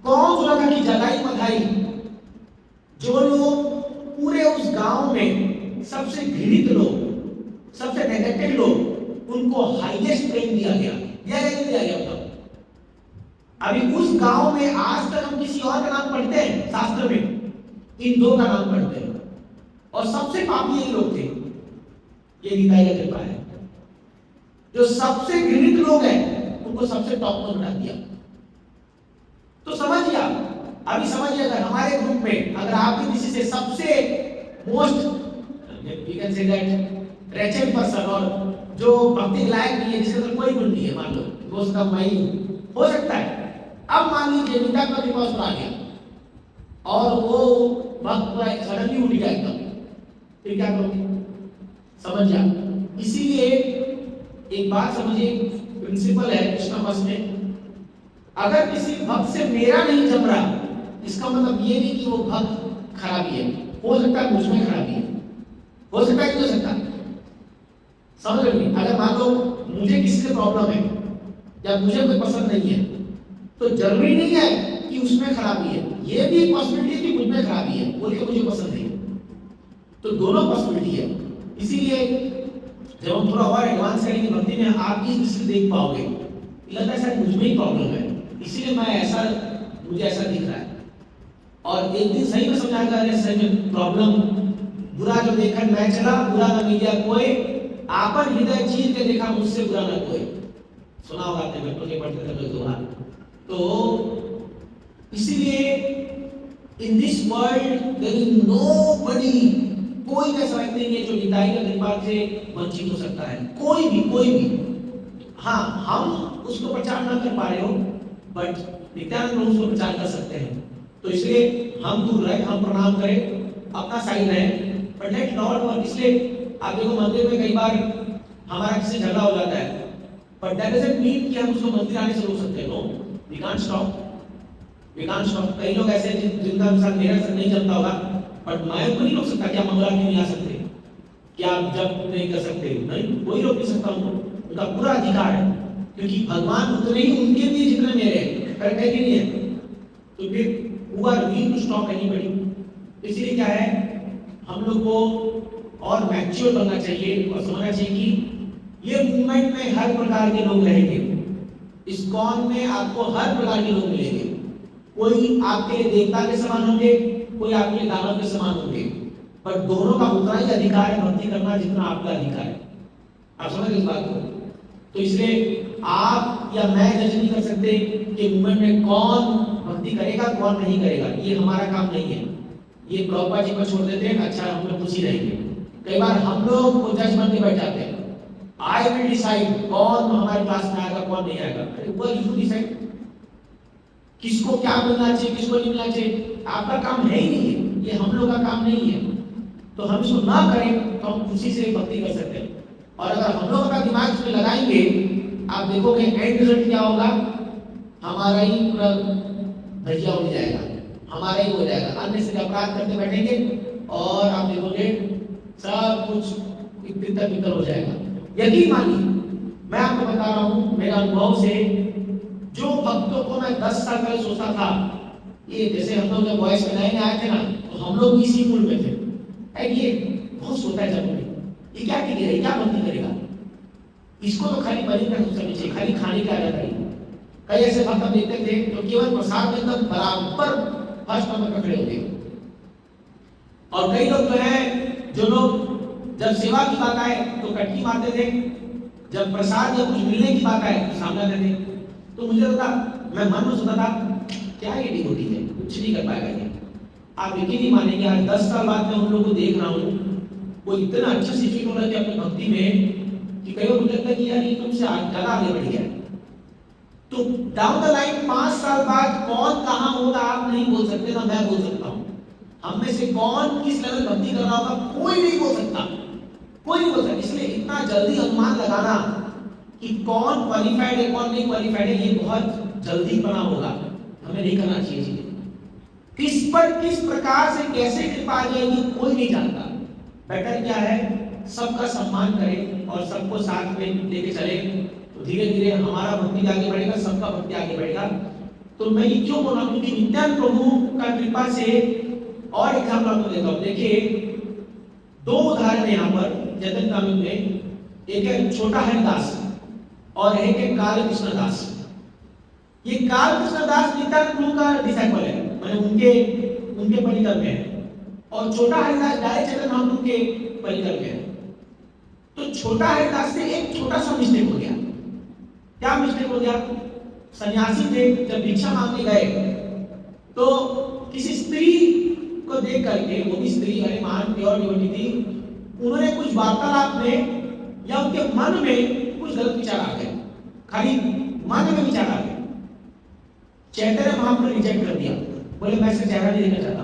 कौन सुना था कि जगाई मधाई, जो लोग पूरे उस गांव में सबसे घृणित लोग, सबसे नेगेटिव लोग, उनको हाईएस्ट प्रेम दिया गया, दिया गया था। अभी उस गांव में आज तक हम किसी और का नाम पढ़ते हैं शास्त्र में, इन 2 का नाम पढ़ते हैं, और सबसे पापी यही लोग थे। ये निताई का कृपा है। जो सबसे घृणित लोग हैं उनको सबसे टॉप पर बना दिया। तो समझिए आप, अभी समझिए, अगर हमारे ग्रुप में अगर आप भी किसी से सबसे most we can say that wretched person, और जो भक्ति लायक नहीं है, जिसके अंदर कोई गुण नहीं है, मान लो दोस्त का मैं हो सकता है। अब मान लीजिए निता का कृपा उस पर आ गया और वो भक्त सडनली उठ गया एकदम, फिर क्या करोगे? समझ आप। इसीलिए एक बात समझिए, प्रिंसिपल है कृष्ण बस में, अगर किसी भक्त से मेरा नहीं जम रहा, इसका मतलब ये नहीं कि वो भक्त खराबी है। हो सकता है मुझ में खराबी है, हो सकता है कि हो सकता है, समझ रहे? अगर मान लो मुझे किसी से प्रॉब्लम है या मुझे कोई पसंद नहीं है, तो जरूरी नहीं है कि उसमें खराबी है। ये भी एक पॉसिबिलिटी है कि मुझ में खराबी है, बोल के मुझे पसंद नहीं। तो दोनों पॉसिबिलिटी है। इसीलिए जब हम थोड़ा और एडवांस करेंगे भक्ति में, आप इस दृष्टि से देख पाओगे, लगता है शायद मुझ में ही प्रॉब्लम है, इसीलिए मैं ऐसा, मुझे ऐसा दिख रहा है। और एक दिन सही में समझाएगा, अरे सही में प्रॉब्लम, बुरा जो देखा मैं चला, बुरा न मिला कोई, आपन हृदय चीर के देखा, मुझसे बुरा न कोई। सुना होगा आपने, बच्चों के पढ़ते थे लोग दोहा। तो इसीलिए in this world there is nobody, कोई ऐसा व्यक्ति नहीं है जो निताई का कृपा से वंचित हो सकता है, कोई भी। हाँ, हम उसको प्रचार ना कर पा रहे हो, बट नित्यानंद प्रभु उसको प्रचार कर सकते हैं। तो इसलिए हम दूर रहे, हम प्रणाम करें, अपना साइड रहे, बट लेट नॉट वर्क। इसलिए आप देखो मंदिर में कई बार हमारा किसी से झगड़ा हो जाता है, बट दैट डजंट मीन कि हम उसको मंदिर आने से रोक सकते हैं। No, we can't stop. कई लोग ऐसे जिनका साथ मेरा साथ नहीं चलता होगा, बट मैं उनको नहीं रोक सकता। क्या मंगला नहीं आ सकते? क्या आप जब नहीं कर सकते? नहीं, कोई रोक नहीं सकता उनको, उनका पूरा अधिकार है, क्योंकि भगवान उतने ही उनके लिए जितने मेरे हैं, करेक्ट है कि नहीं है? तो फिर who are we to stop anybody? इसलिए क्या है, हम लोग को और मैच्योर बनना चाहिए और समझना चाहिए कि ये मूवमेंट में हर प्रकार के लोग रहेंगे। इस्कॉन में आपको हर प्रकार के लोग मिलेंगे। कोई आपके लिए देवता के समान होंगे, कोई आपके लिए दानव के समान होंगे, पर दोनों का उतना ही अधिकार है भक्ति करना जितना आपका अधिकार है। आप समझ इस बात को? तो इसलिए आप या मैं जज नहीं कर सकते कि मूवमेंट में कौन भक्ति करेगा कौन नहीं करेगा, ये हमारा काम नहीं है। ये प्रभुपाद जी को छोड़ देते हैं, अच्छा हम लोग खुश ही रहेंगे। कई बार हम लोग को जज बन के बैठ जाते हैं, आई विल डिसाइड कौन हमारे क्लास में आएगा कौन नहीं आएगा। अरे वो यू डिसाइड किसको क्या मिलना चाहिए किसको नहीं मिलना चाहिए, आपका काम है ही नहीं है, ये हम लोग का काम नहीं है। तो हम इसको ना करें तो हम खुशी से भक्ति कर सकते हैं। और अगर हम लोग अपना दिमाग इसमें लगाएंगे, आप देखोगे एंड रिजल्ट क्या होगा, हमारा ही पूरा भजिया उड़ जाएगा, हमारा ही हो जाएगा। अन्य से अपराध करते बैठेंगे और आप देखोगे सब कुछ तितर हो जाएगा। यकीन मानिए, मैं आपको बता रहा हूं मेरे अनुभव से, जो भक्तों को मैं 10 साल पहले सोचता था, ये जैसे हम लोग जब वॉइस में नए आए थे ना, तो हम लोग इसी मूड में थे, ये बहुत सोता है जब ये क्या करेगा, ये क्या भक्ति करेगा, इसको तो खाली बलि का सोचना चाहिए, खाली खाने की आदत है। कई ऐसे भक्त हम देखते थे जो केवल प्रसाद में एकदम बराबर फर्स्ट नंबर पर खड़े होते, और कई लोग जो है, जो लोग जब सेवा की बात आए तो कटकी मारते थे, जब प्रसाद या कुछ मिलने की बात आए तो सामने आते थे। तो मुझे लगता, मैं मन में सोचता था क्या ये डिवोटी है, कुछ नहीं कर पाएगा ये। आप यकीन नहीं मानेंगे, आज 10 साल बाद मैं उन लोगों को देख रहा हूँ, वो इतना अच्छा सिचुएशन हो रहा है अपनी भक्ति में कि कई बार मुझे लगता है कि यार ये तुमसे ज्यादा आगे बढ़ गया। तो डाउन द लाइन 5 साल बाद कौन कहाँ होगा आप नहीं बोल सकते, ना मैं बोल सकता हूँ। हम में से कौन किस लेवल भक्ति कर रहा होगा कोई नहीं बोल सकता, कोई नहीं बोल सकता। इसलिए इतना जल्दी अनुमान लगाना कि कौन क्वालिफाइड है कौन नहीं क्वालिफाइड है, ये बहुत जल्दी बना होगा, हमें नहीं करना चाहिए चीजें। किस पर किस प्रकार से कैसे कृपा आ जाएगी कोई नहीं जानता। बेटर क्या है, सबका सम्मान करें और सबको साथ में लेके चले, तो धीरे धीरे हमारा भक्ति आगे बढ़ेगा, सबका भक्ति आगे बढ़ेगा। तो मैं ये क्यों बोल रहा हूँ, क्योंकि नित्यानंद प्रभु का कृपा से और एग्जाम्पल आपको देता हूँ। देखिए 2 उदाहरण है यहाँ पर चैतन्य में, एक है छोटा हरिदास और एक है काल कृष्णदास। ये काल कृष्णदास नित्यानंद प्रभु का डिसाइपल है, मैंने उनके परिकर में है, और छोटा हरिदास डायरेक्ट चैतन्य महाप्रभु के परिकर में है। तो छोटा हरिदास से एक छोटा सा मिस्टेक हो गया। क्या मिस्टेक हो गया? सन्यासी थे, जब भिक्षा मांगने गए तो किसी स्त्री को देख करके, वो भी स्त्री अरे महान प्योर डिवोटी थी, उन्होंने कुछ वार्तालाप में या उनके मन में कुछ गलत विचार आ गए, खाली मन में विचार आ गए। चैतन्य महाप्रभु रिजेक्ट कर दिया, बोले मैं ऐसे चेहरा नहीं देखना चाहता।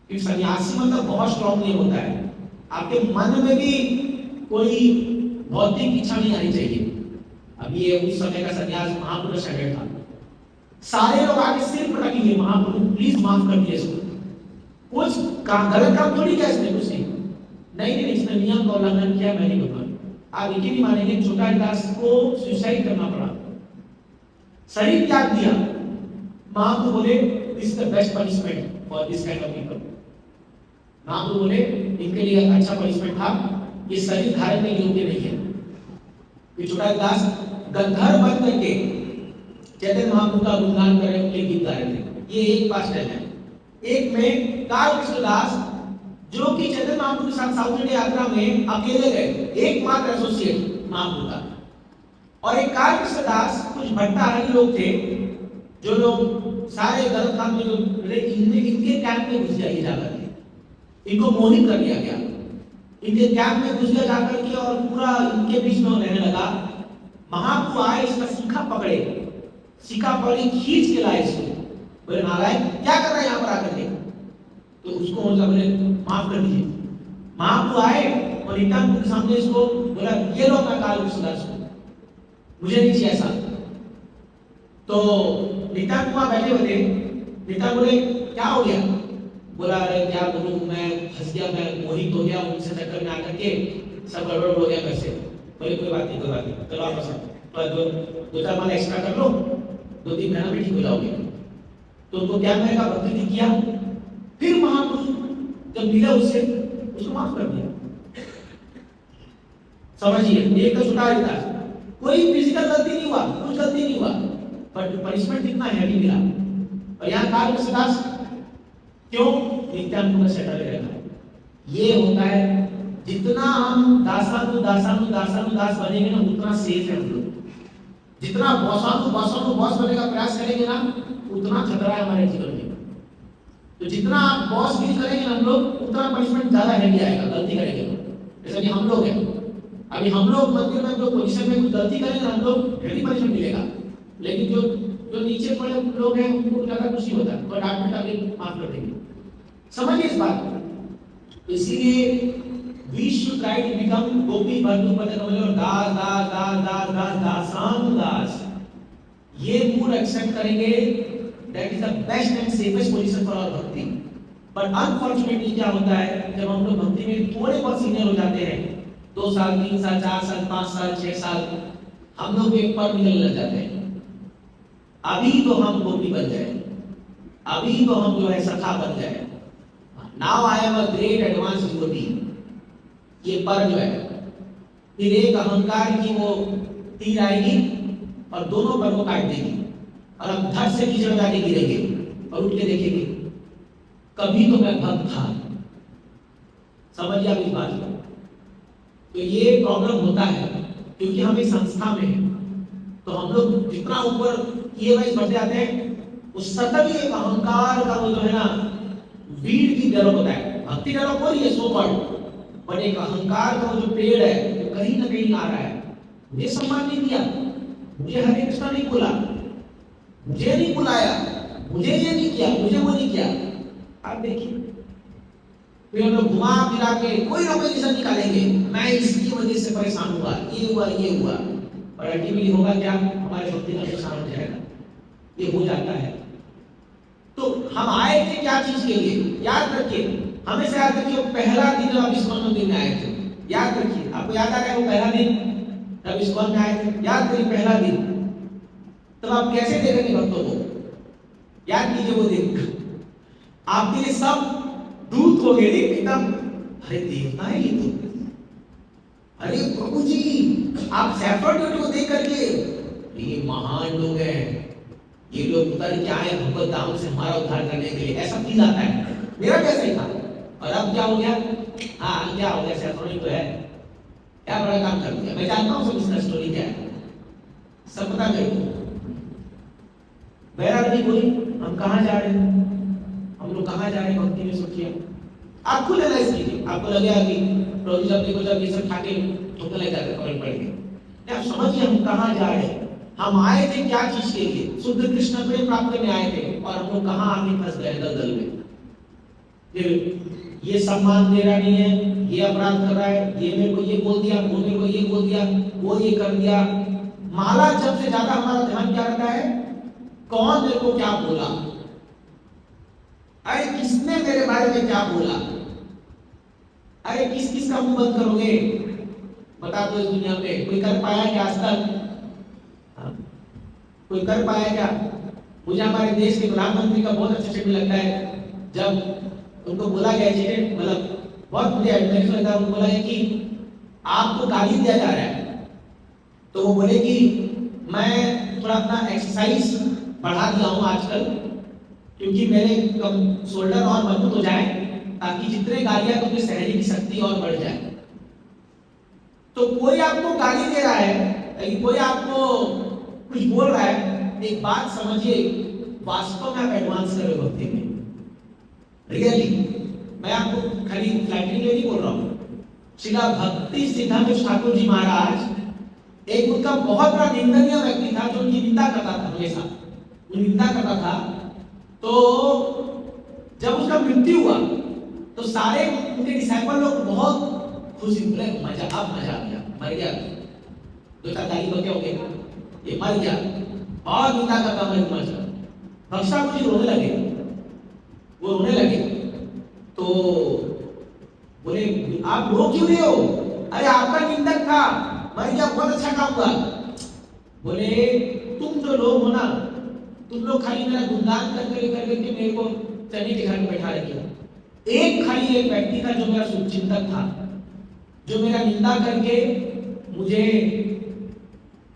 क्योंकि सन्यासी मतलब बहुत स्ट्रॉन्ग नहीं होता है, आपके मन में भी कोई भौतिक इच्छा नहीं आनी चाहिए। अभी ये उस समय का सन्यास महाप्रभु शरीर था, सारे लोग आगे सिर पर रखेंगे, महाप्रभु प्लीज माफ कर दिए इसको, कुछ गलत काम थोड़ी किया इसने, कुछ नहीं, इसने नियम का उल्लंघन किया, मैं नहीं बताऊंगा। आप यकीन नहीं मानेंगे, छोटा हरिदास को सुसाइड करना पड़ा, शरीर त्याग दिया। महाप्रभु बोले this is the best punishment for this kind of people. Mahaprabhu बोले इनके लिए अच्छा पनिशमेंट था, ये शरीर धारण के योग्य नहीं है। ये छोटा हरिदास गंधर्व बन करके चैतन्य महाप्रभु का गुणगान कर रहे, उनके गीत गा रहे थे। ये एक पास्टर है। एक में काल कृष्णदास जो कि चैतन्य महाप्रभु के साथ साउथ इंडिया यात्रा में अकेले गए, एकमात्र एसोसिएट महाप्रभु का। और एक काल कृष्णदास, कुछ भट्टाहारी लोग थे, जो लोग सारे गलत काम में जो इनके कैंप में घुस जाइए जाकर के, इनको मोहित कर दिया गया, इनके कैंप में घुस गया जाकर के और पूरा इनके बीच में रहने लगा। महाप्रभु आए, इसका शिखा पकड़े, शिखा पकड़ी खींच के लाए इसको, बोले नारायण क्या कर रहा है यहाँ पर आकर के? तो उसको बोले माफ कर दीजिए। महाप्रभु आए और नित्यानंद के सामने इसको बोला ये लो अपना काल कृष्णदास को, मुझे नहीं चाहिए ऐसा। तो नित्यानंद वहां बैठे हुए थे, नित्यानंद बोले क्या हो गया? बोला अरे क्या बोलूं, मैं फंस गया, मैं मोहित हो गया, उनसे चक्कर में आकर के सब गड़बड़ हो गया वैसे। बोले कोई बात नहीं, चलो आप दो 4 माला एक्स्ट्रा कर लो, 2-3 महीना में ठीक हो जाओगे। तो उनको क्या मैंने कहा, भक्ति नहीं किया। फिर महाप्रभु जब मिला उससे, उसको माफ कर दिया। समझिए, एक तो छोटा हरिदास, कोई फिजिकल गलती नहीं हुआ, कुछ गलती नहीं हुआ, बट पनिशमेंट कितना हैवी मिला। और यहाँ काल कृष्णदास क्यों? नित्यानंद का सेटल रहता। ये होता है, जितना हम दास बनेंगे ना, उतना सेफ है हम लोग। जितना बॉस बनने का प्रयास करेंगे ना, उतना खतरा है हमारे जीवन में। तो जितना आप बॉस फील करेंगे ना हम लोग, उतना पनिशमेंट ज्यादा हैवी आएगा गलती करेंगे तो। जैसे कि हम लोग हैं, अभी हम लोग मंदिर में जो पोजीशन में कुछ गलती करेंगे ना, हम लोग हैवी पनिशमेंट मिलेगा। लेकिन जो नीचे पड़े लोग हैं, उनको ज्यादा कुछ नहीं होता, बट आप माफ कर देंगे। समझिए इस बात को। इसीलिए we should try to become गोपी बंधु पद कमल और दास। ये मूड एक्सेप्ट करेंगे, that is the best and safest position for our bhakti। But unfortunately क्या होता है, जब हम लोग भक्ति में थोड़े बहुत सीनियर हो जाते हैं, 2 साल 3 साल 4 साल 5 साल 6 साल, हम लोग एक पर निकलने लग जाते हैं। अभी तो हम गोपी बन जाए, अभी तो हम जो है सखा बन जाए, now I am a great advance devotee, ये पर जो है, फिर एक अहंकार की वो तीर आएगी और दोनों पर को काट देगी और हम धड़ से कीचड़ में आके गिरेंगे और उठ के देखेंगे कभी तो मैं भक्त था। समझिए आप इस बात को। तो ये प्रॉब्लम होता है क्योंकि हम एक संस्था में हैं, तो हम लोग जितना ऊपर ये वाइज बढ़ते जाते हैं, उस सतत एक अहंकार का वो जो है ना वीड की डेवलप होता है। भक्ति डेवलप हो रही है सो कॉल्ड, बट एक अहंकार का वो जो पेड़ है वो कहीं ना कहीं आ रहा है। मुझे सम्मान नहीं दिया, मुझे हरे कृष्णा नहीं बोला, मुझे नहीं बुलाया, मुझे ये नहीं किया, मुझे वो नहीं किया। आप देखिए फिर हम लोग घुमा फिरा के कोई ना कोई रीजन निकालेंगे, मैं इसकी वजह से परेशान हुआ, ये हुआ ये हुआ, और अल्टीमेटली होगा क्या, हमारे भक्ति का नुकसान हो जाएगा। ये हो जाता है। तो हम आए थे क्या चीज के लिए, याद रखिए, हमेशा याद रखिए, पहला दिन जब आप इस्कॉन मंदिर में आए थे, याद रखिए, आपको याद आ रहा है वो पहला दिन जब इस्कॉन में आए थे, याद करिए पहला दिन, तब आप कैसे देखेंगे भक्तों को, याद कीजिए वो दिन। आपके लिए सब दूत हो गए एकदम, अरे देवता है ये तो, अरे प्रभु जी, आप सैफर्ड को देख करके ये महान लोग हैं, ये लोग उतर के आए भगवत धाम से हमारा उद्धार करने के लिए, ऐसा फील आता है। मेरा कैसा ही था। और अब क्या हो गया, हाँ क्या हो गया, सैफर्ड तो है, क्या बड़ा काम कर दिया। मैं जानता हूँ सब इसका स्टोरी क्या है, सब पता करिए। बैरा नहीं बोली हम कहाँ जा रहे हैं, हम लोग कहाँ जा रहे हैं भक्ति में, सोचिए आप खुद एनालाइज कीजिए। आपको लगेगा कि प्रभु जी अपने को जब ये सब ठाके ठोकर ले जाकर कमेंट पड़ेंगे, आप समझिए हम कहाँ जा रहे हैं, हम आए थे क्या चीज के लिए, शुद्ध कृष्ण प्रेम प्राप्त करने आए थे, और हम लोग कहाँ आके फंस गए दलदल में। फिर ये सम्मान दे रहा नहीं है, ये अपराध कर रहा है, ये मेरे को ये बोल दिया, वो मेरे को ये बोल दिया, वो ये कर दिया। माला जब से ज्यादा हमारा ध्यान क्या रहता है, कौन मेरे को क्या बोला, अरे किसने मेरे बारे में क्या बोला, अरे किस किस का मुंह बंद करोगे, बता दो। इस दुनिया में कोई कर पाया क्या आज तक, कोई कर पाया क्या। मुझे हमारे देश के प्रधानमंत्री का बहुत अच्छा स्टेटमेंट लगता है, जब उनको बोला गया चीजें, मतलब बहुत मुझे एडमिरेशन लगता है, उनको बोला गया कि आपको गाली दिया जा रहा है, तो वो बोले कि मैं थोड़ा अपना एक्सरसाइज बढ़ा दिया हूँ आजकल, क्योंकि मेरे शोल्डर और मजबूत हो जाए, ताकि जितने गालियां तो सहने की शक्ति और बढ़ जाए। तो कोई आपको गाली दे रहा है, कोई आपको कुछ बोल रहा है, एक बात समझिए, वास्तव में आप एडवांस कर रहे हो भक्ति में, रियली। मैं आपको खाली फ्लैटरिंग के लिए बोल रहा हूँ। श्रीला भक्ति सिद्धांत ठाकुर जी महाराज एक उनका बहुत बड़ा निंदनीय व्यक्ति था, जो उनकी निंदा करता था, हमेशा निंदा करता था। तो जब उसका मृत्यु हुआ तो सारे उनके डिसाइपल लोग बहुत खुशी, बोले मजा, अब मजा आ गया, मर गया, दो चार गाली तो क्या हो गया, ये मर गया, और निंदा करता मर भक्षा मुझे रोने लगे, वो रोने लगे। तो बोले आप रो क्यों रहे हो, अरे आपका निंदक था, मर गया, बहुत अच्छा काम हुआ। बोले तुम जो लोग हो ना, तुम लोग खाली मेरा गुणगान करके मेरे को चने के घर में बैठा रखिए। एक खाली एक व्यक्ति था जो मेरा शुभचिंतक था, जो मेरा निंदा करके मुझे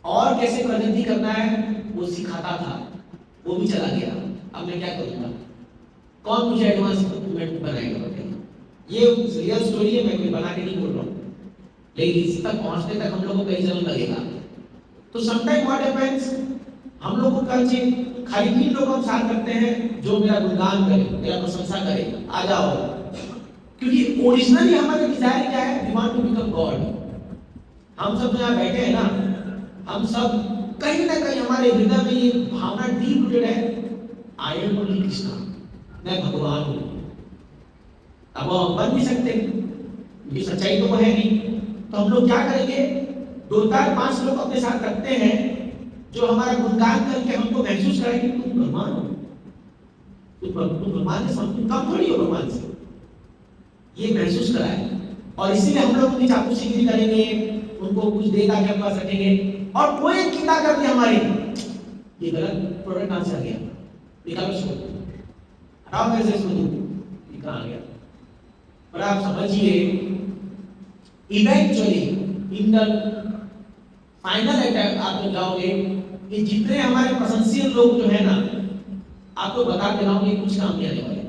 और कैसे प्रगति करना है वो सिखाता था, वो भी चला गया। अब मैं क्या करूंगा, कौन मुझे एडवांस डॉक्यूमेंट बनाएगा बताइए। ये रियल स्टोरी है, मैं कोई बना के नहीं बोल रहा हूँ, लेकिन इस तक पहुंचने तक हम लोग को कई जन्म लगेगा। तो समटाइम व्हाट हैपेंस, हम लोग को कर चाहिए खाली 3 लोग हम साथ करते हैं जो मेरा गुणगान करे, मेरा प्रशंसा करे, आ जाओ। क्योंकि ओरिजिनली हमारा डिजायर क्या है, we want to become God. हम सब यहाँ बैठे हैं ना, हम सब कहीं ना कहीं हमारे हृदय में ये भावना डीप रूटेड है, आई एम ओनली कृष्णा, मैं भगवान हूँ। अब हम बन नहीं सकते, ये सच्चाई तो है नहीं। तो हम लोग क्या करेंगे, 2-4-5 लोग अपने साथ रखते हैं जो हमारा गुणगान करके हमको महसूस करें कि तुम भगवान हो। भगवान से कम थोड़ी हो भगवान से, ये महसूस कराए। और इसीलिए हम लोग उनकी चापलूसी करेंगे, उनको कुछ देगा क्या पा सकेंगे, और कोई कीड़ा कर दिया हमारी, ये गलत प्रोडक्ट कहां से आ गया, निकालो इसको, हटाओ मेरे से इसको, ये कहां आ गया। पर आप समझिए eventually in the final attack आप लोग जाओगे कि जितने हमारे प्रशंसीय लोग जो है ना, आपको बता के रहा हूं ये कुछ काम नहीं आने वाले।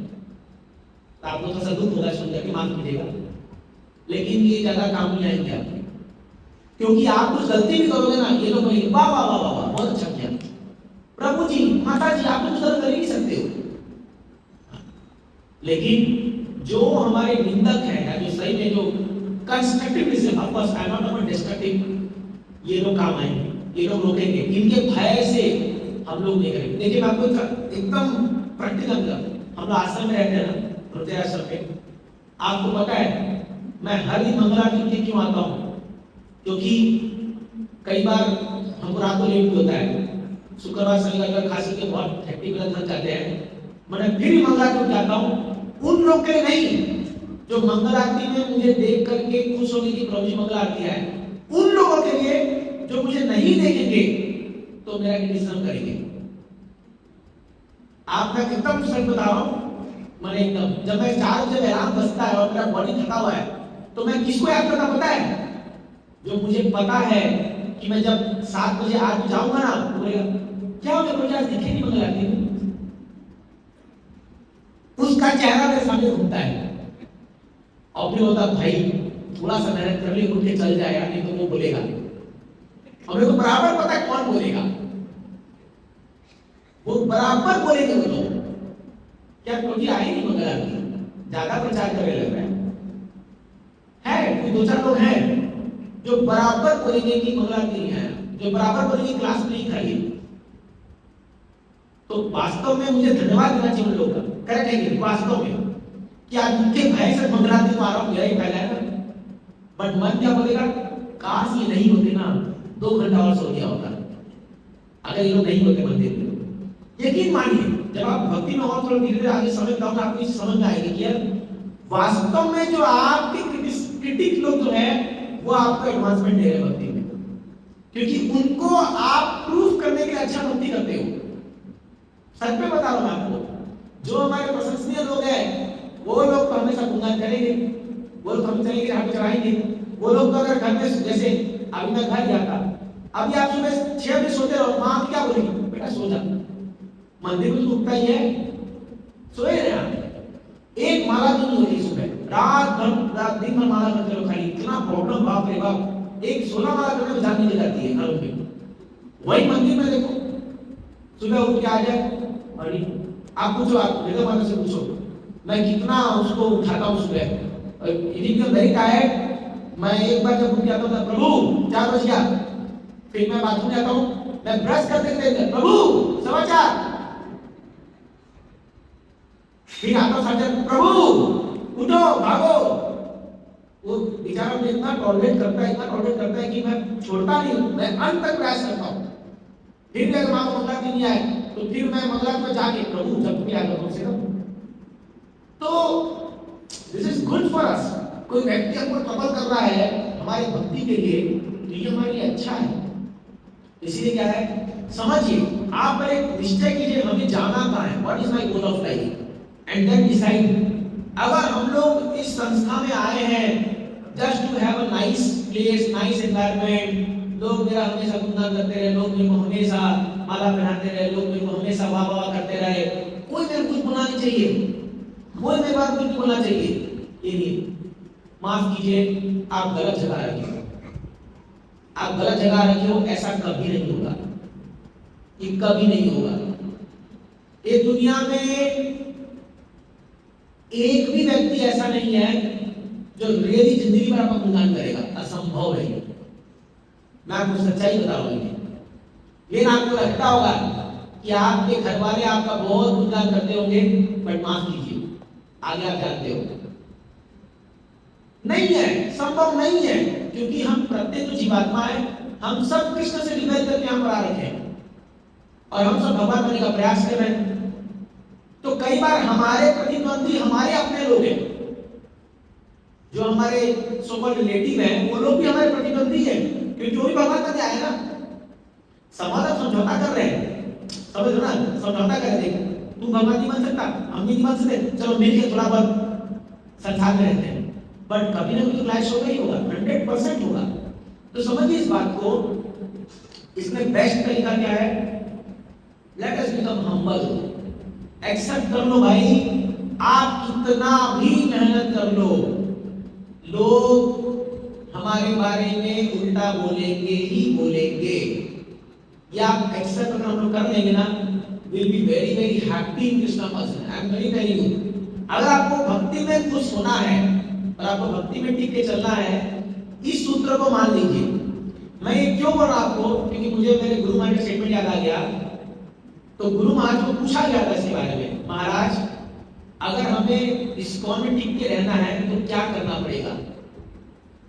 तो आप लोग थोड़ा दुख होगा सुन करके, माफ कीजिएगा, लेकिन ये ज्यादा काम नहीं आएंगे आपके, क्योंकि आप कुछ गलती भी करोगे ना, ये लोग बोलेंगे वाह वाह वाह वाह वाह बहुत अच्छा किया, प्रभु जी माता जी आप कुछ गलत कर ही नहीं सकते हो। लेकिन जो हमारे निंदक हैं या जो सही में जो constructivism, of course I am not about destructive, ये लोग काम आएंगे, ये लोग रोकेंगे, इनके भय से हम लोग नहीं करेंगे। देखिए मैं आपको एकदम प्रैक्टिकल हम लोग आश्रम में रहते हैं ना, हृदय आश्रम में, आपको पता है मैं हर दिन मंगलारती के क्यों आता हूँ, क्योंकि कई बार हमको रात को लेट भी होता है, शुक्रवार शनिवार खांसी के बहुत हेक्टिक थक जाते हैं, मैं फिर मंगलारती जाता हूँ। उन लोग के लिए नहीं जो मंगल आरती में मुझे देख करके खुश होने की प्रभु जी मंगल आरती है, उन लोगों के लिए जो मुझे नहीं देखेंगे तो मेरा क्रिटिसिज्म करेंगे। आप मैं एकदम सच बता रहा हूं, मैंने एकदम जब मैं 4 बजे अलार्म बजता है और मेरा बॉडी थका हुआ है तो मैं किसको याद करता पता है, जो मुझे पता है कि मैं जब 7 बजे आज जाऊंगा ना, बोलेगा क्या हो गया आज दिखे नहीं मंगल आरती में, उसका चेहरा मेरे सामने घूमता है। और फिर होता भाई थोड़ा सा मेहनत कर ले, उठ के चल जाएगा, नहीं तो वो बोलेगा, और मेरे को बराबर पता है कौन बोलेगा, वो बराबर बोलेंगे वो लोग, क्या क्योंकि आई नहीं मंगल आरती, ज्यादा प्रचार करने लग रहा है कोई 2-4 लोग हैं जो बराबर बोलेंगे कि मंगल आरती नहीं आया, जो बराबर बोलेंगे क्लास नहीं खाई। तो वास्तव में मुझे धन्यवाद देना चाहिए उन लोगों का, करेक्ट है कि वास्तव में कि आज उनके भय से मंगल आरती को आ रहा हूं, यही पहला है ना, बट मन क्या बोलेगा, काश ये नहीं होते ना 2 घंटा और सो गया होता, अगर ये लोग नहीं होते मंदिर में। यकीन मानिए जब आप भक्ति में और थोड़ा धीरे आगे समझ पाओगे, आपको समझ में आएगी कि वास्तव में जो आपके क्रिटिक लोग जो है वो आपको एडवांसमेंट दे रहे हैं भक्ति में, क्योंकि उनको आप प्रूफ करने के लिए अच्छा भक्ति करते हो। सच में बता रहा हूं आपको, जो हमारे प्रशंसनीय लोग हैं वो लोग तो हमेशा गुणगान करेंगे, वो लोग हम चलेंगे हाथ चढ़ाएंगे, वो लोग तो अगर घर में जैसे अभी मैं घर गया था, अभी आप सुबह 6 बजे सोते रहो, माँ क्या बोलेगी, बेटा सो जा, मंदिर में तो उठता ही है, सोए रहे आप, एक माला तो नहीं होती सुबह, रात दिन भर माला करते रहो, खाली इतना प्रॉब्लम, बाप रे बाप, एक 16 माला करने में जान निकल जाती है घरों में। वही मंदिर में देखो सुबह उठ के आ जाए, अरे आप पूछो, आप वेद माता से पूछो मैं कितना उसको उठाता हूँ सुबह, वेरी टायर्ड, मैं एक बार जब उठ जाता हूँ प्रभु 4 बज गया, फिर मैं बाथरूम जाता हूँ, मैं ब्रश करते करते प्रभु 4:15, फिर आता हूँ साढ़े प्रभु उठो भागो। वो बेचारा मुझे इतना टॉलरेट करता है कि मैं छोड़ता नहीं हूँ, मैं अंत तक प्रयास करता हूँ। फिर भी अगर माँ को मंगला नहीं आए तो फिर मैं मंगला में जाके प्रभु जब भी आ जाओ से ना, तो this is good for us. कोई व्यक्ति हमको ट्रबल कर रहा है हमारी भक्ति के लिए, तो ये हमारे लिए अच्छा है। इसीलिए क्या है, समझिए, आप पहले निश्चय कीजिए हमें जाना कहाँ है, what is my goal of life, and then decide. अगर हम लोग इस संस्था में आए हैं just to have a nice place, nice environment, लोग मेरा हमेशा गुणगान करते रहे, लोग मेरे को हमेशा माला पहनाते रहे, लोग मेरे को हमेशा वाह वाह करते रहे, कोई मेरे कुछ बोलना नहीं चाहिए, कोई मेरे बात कुछ बोलना चाहिए, ये नहीं। माफ कीजिए, आप गलत जगह रखिए, आप गलत जगह रखिए, ऐसा कभी नहीं होगा, ये कभी नहीं होगा। ये दुनिया में एक भी व्यक्ति ऐसा नहीं है जो रियली जिंदगी भर आपका गुणगान करेगा, असंभव है। मैं आपको सच्चाई बता रहा हूं, लेकिन आपको लगता होगा कि आपके घर वाले आपका बहुत गुणगान करते होंगे, बट माफ कीजिए आगे आप जानते हो नहीं है, संभव नहीं है, क्योंकि हम प्रत्येक तो जीवात्मा है, हम सब कृष्ण से डिवाइड करके यहाँ पर आ रखे हैं और हम सब भगवान बनने का प्रयास कर रहे हैं। तो कई बार हमारे प्रतिद्वंदी हमारे अपने लोग हैं, जो हमारे सोकॉल्ड रिलेटिव हैं, वो लोग भी हमारे प्रतिद्वंदी हैं, क्योंकि वो भी भगवान का आए ना। समाधान समझौता कर रहे हैं, समझ ना, समझौता कर रहे हैं। तू भगवान नहीं बन सकता, हम नहीं बन सकते, चलो मिलकर थोड़ा बहुत संसार में रहते हैं। बट कभी ना कभी तो क्लैश होगा ही होगा, 100% होगा। तो समझिए इस बात को। इसमें बेस्ट तरीका क्या है? Let us become humble. Accept कर लो भाई, आप कितना भी मेहनत कर लो, लोग हमारे बारे में उल्टा बोलेंगे ही बोलेंगे। या आप एक्सेप्ट अगर हम लोग कर लेंगे ना, will be very very happy in Krishna person. I am very telling you, अगर आपको भक्ति में खुश होना है और आपको भक्ति में टिक के चलना है, इस सूत्र को मान लीजिए। मैं ये क्यों बोल रहा आपको? क्योंकि मुझे मेरे गुरु महाराज का स्टेटमेंट याद आ गया। तो गुरु महाराज को पूछा गया था इसके बारे में, महाराज अगर हमें इस्कॉन में टिक के रहना है तो क्या करना पड़ेगा?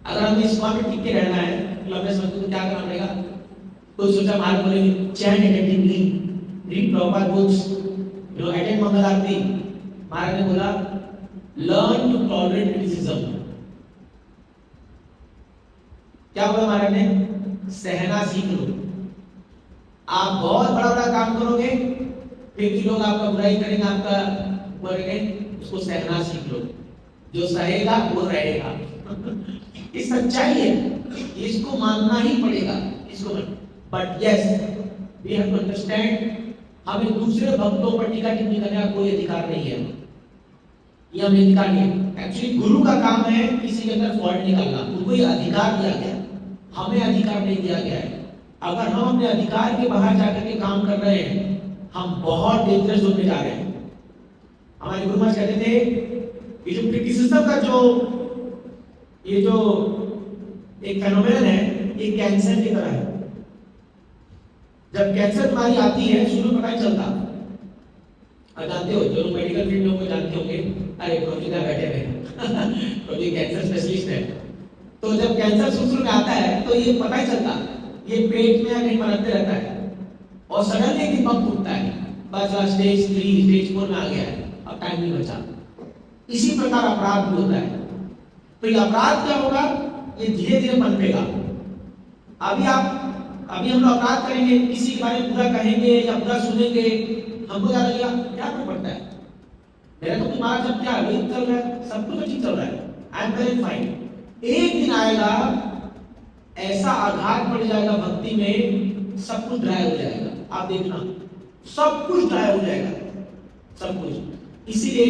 अगर हमें इस्कॉन में टिक के रहना है लंबे समय तो क्या करना पड़ेगा? तो सोचा महाराज बोलेंगे chant attentively, read proper books, you know, attend mangal aarti. Maharaj ने बोला लर्न टू टॉलरेट क्रिटिसिज्म। क्या बोला महाराज ने? सहना सीख लो। आप बहुत बड़ा बड़ा काम करोगे, फिर भी लोग आपका बुराई करेंगे, आपका करेंगे, उसको सहना सीख लो। जो सहेगा वो रहेगा। ये सच्चाई है, इसको मानना ही पड़ेगा, इसको। But yes, we have to understand, हमें दूसरे भक्तों पर टीका टिप्पणी करने का कोई अधिकार नहीं है। ये हमें अधिकार नहीं है। एक्चुअली गुरु का काम है किसी के अंदर फॉल्ट निकालना, उनको ये अधिकार दिया गया, हमें अधिकार नहीं दिया गया है। अगर हम अपने अधिकार के बाहर जाकर के काम कर रहे हैं, हम बहुत डेंजरस जोन में जा रहे हैं। हमारे गुरु महाराज कहते थे ये जो क्रिटिसिज्म का ये जो एक फेनोमेनन है, ये कैंसर की तरह है। जब कैंसर बीमारी आती है, शुरू में पता नहीं चलता। आप जानते हो, जो लोग मेडिकल फील्ड में जानते होंगे, अरे प्रोजेक्ट में बैठे हैं प्रोजेक्ट कैंसर स्पेशलिस्ट है। तो जब कैंसर शुरू में आता है तो ये पता ही चलता, ये पेट में या कहीं पनपते रहता है और सडनली एक पंप टूटता है, बस स्टेज 3 स्टेज 4 में आ गया है, अब टाइम नहीं बचा। इसी प्रकार अपराध भी होता है। तो ये अपराध क्या होगा? ये धीरे धीरे पनपेगा। अभी हम लोग अपराध करेंगे, किसी के बारे में बुरा कहेंगे या बुरा सुनेंगे, हमको क्या लगेगा? क्या फर्क पड़ता है, मेरा तो तुम्हारा जब क्या वही चल रहा है, सब कुछ ठीक चल रहा है, आई एम वेरी फाइन। एक दिन आएगा, ऐसा आघात पड़ जाएगा भक्ति में, सब कुछ ड्राई हो जाएगा। आप देखना, सब कुछ ड्राई हो जाएगा, सब कुछ। इसीलिए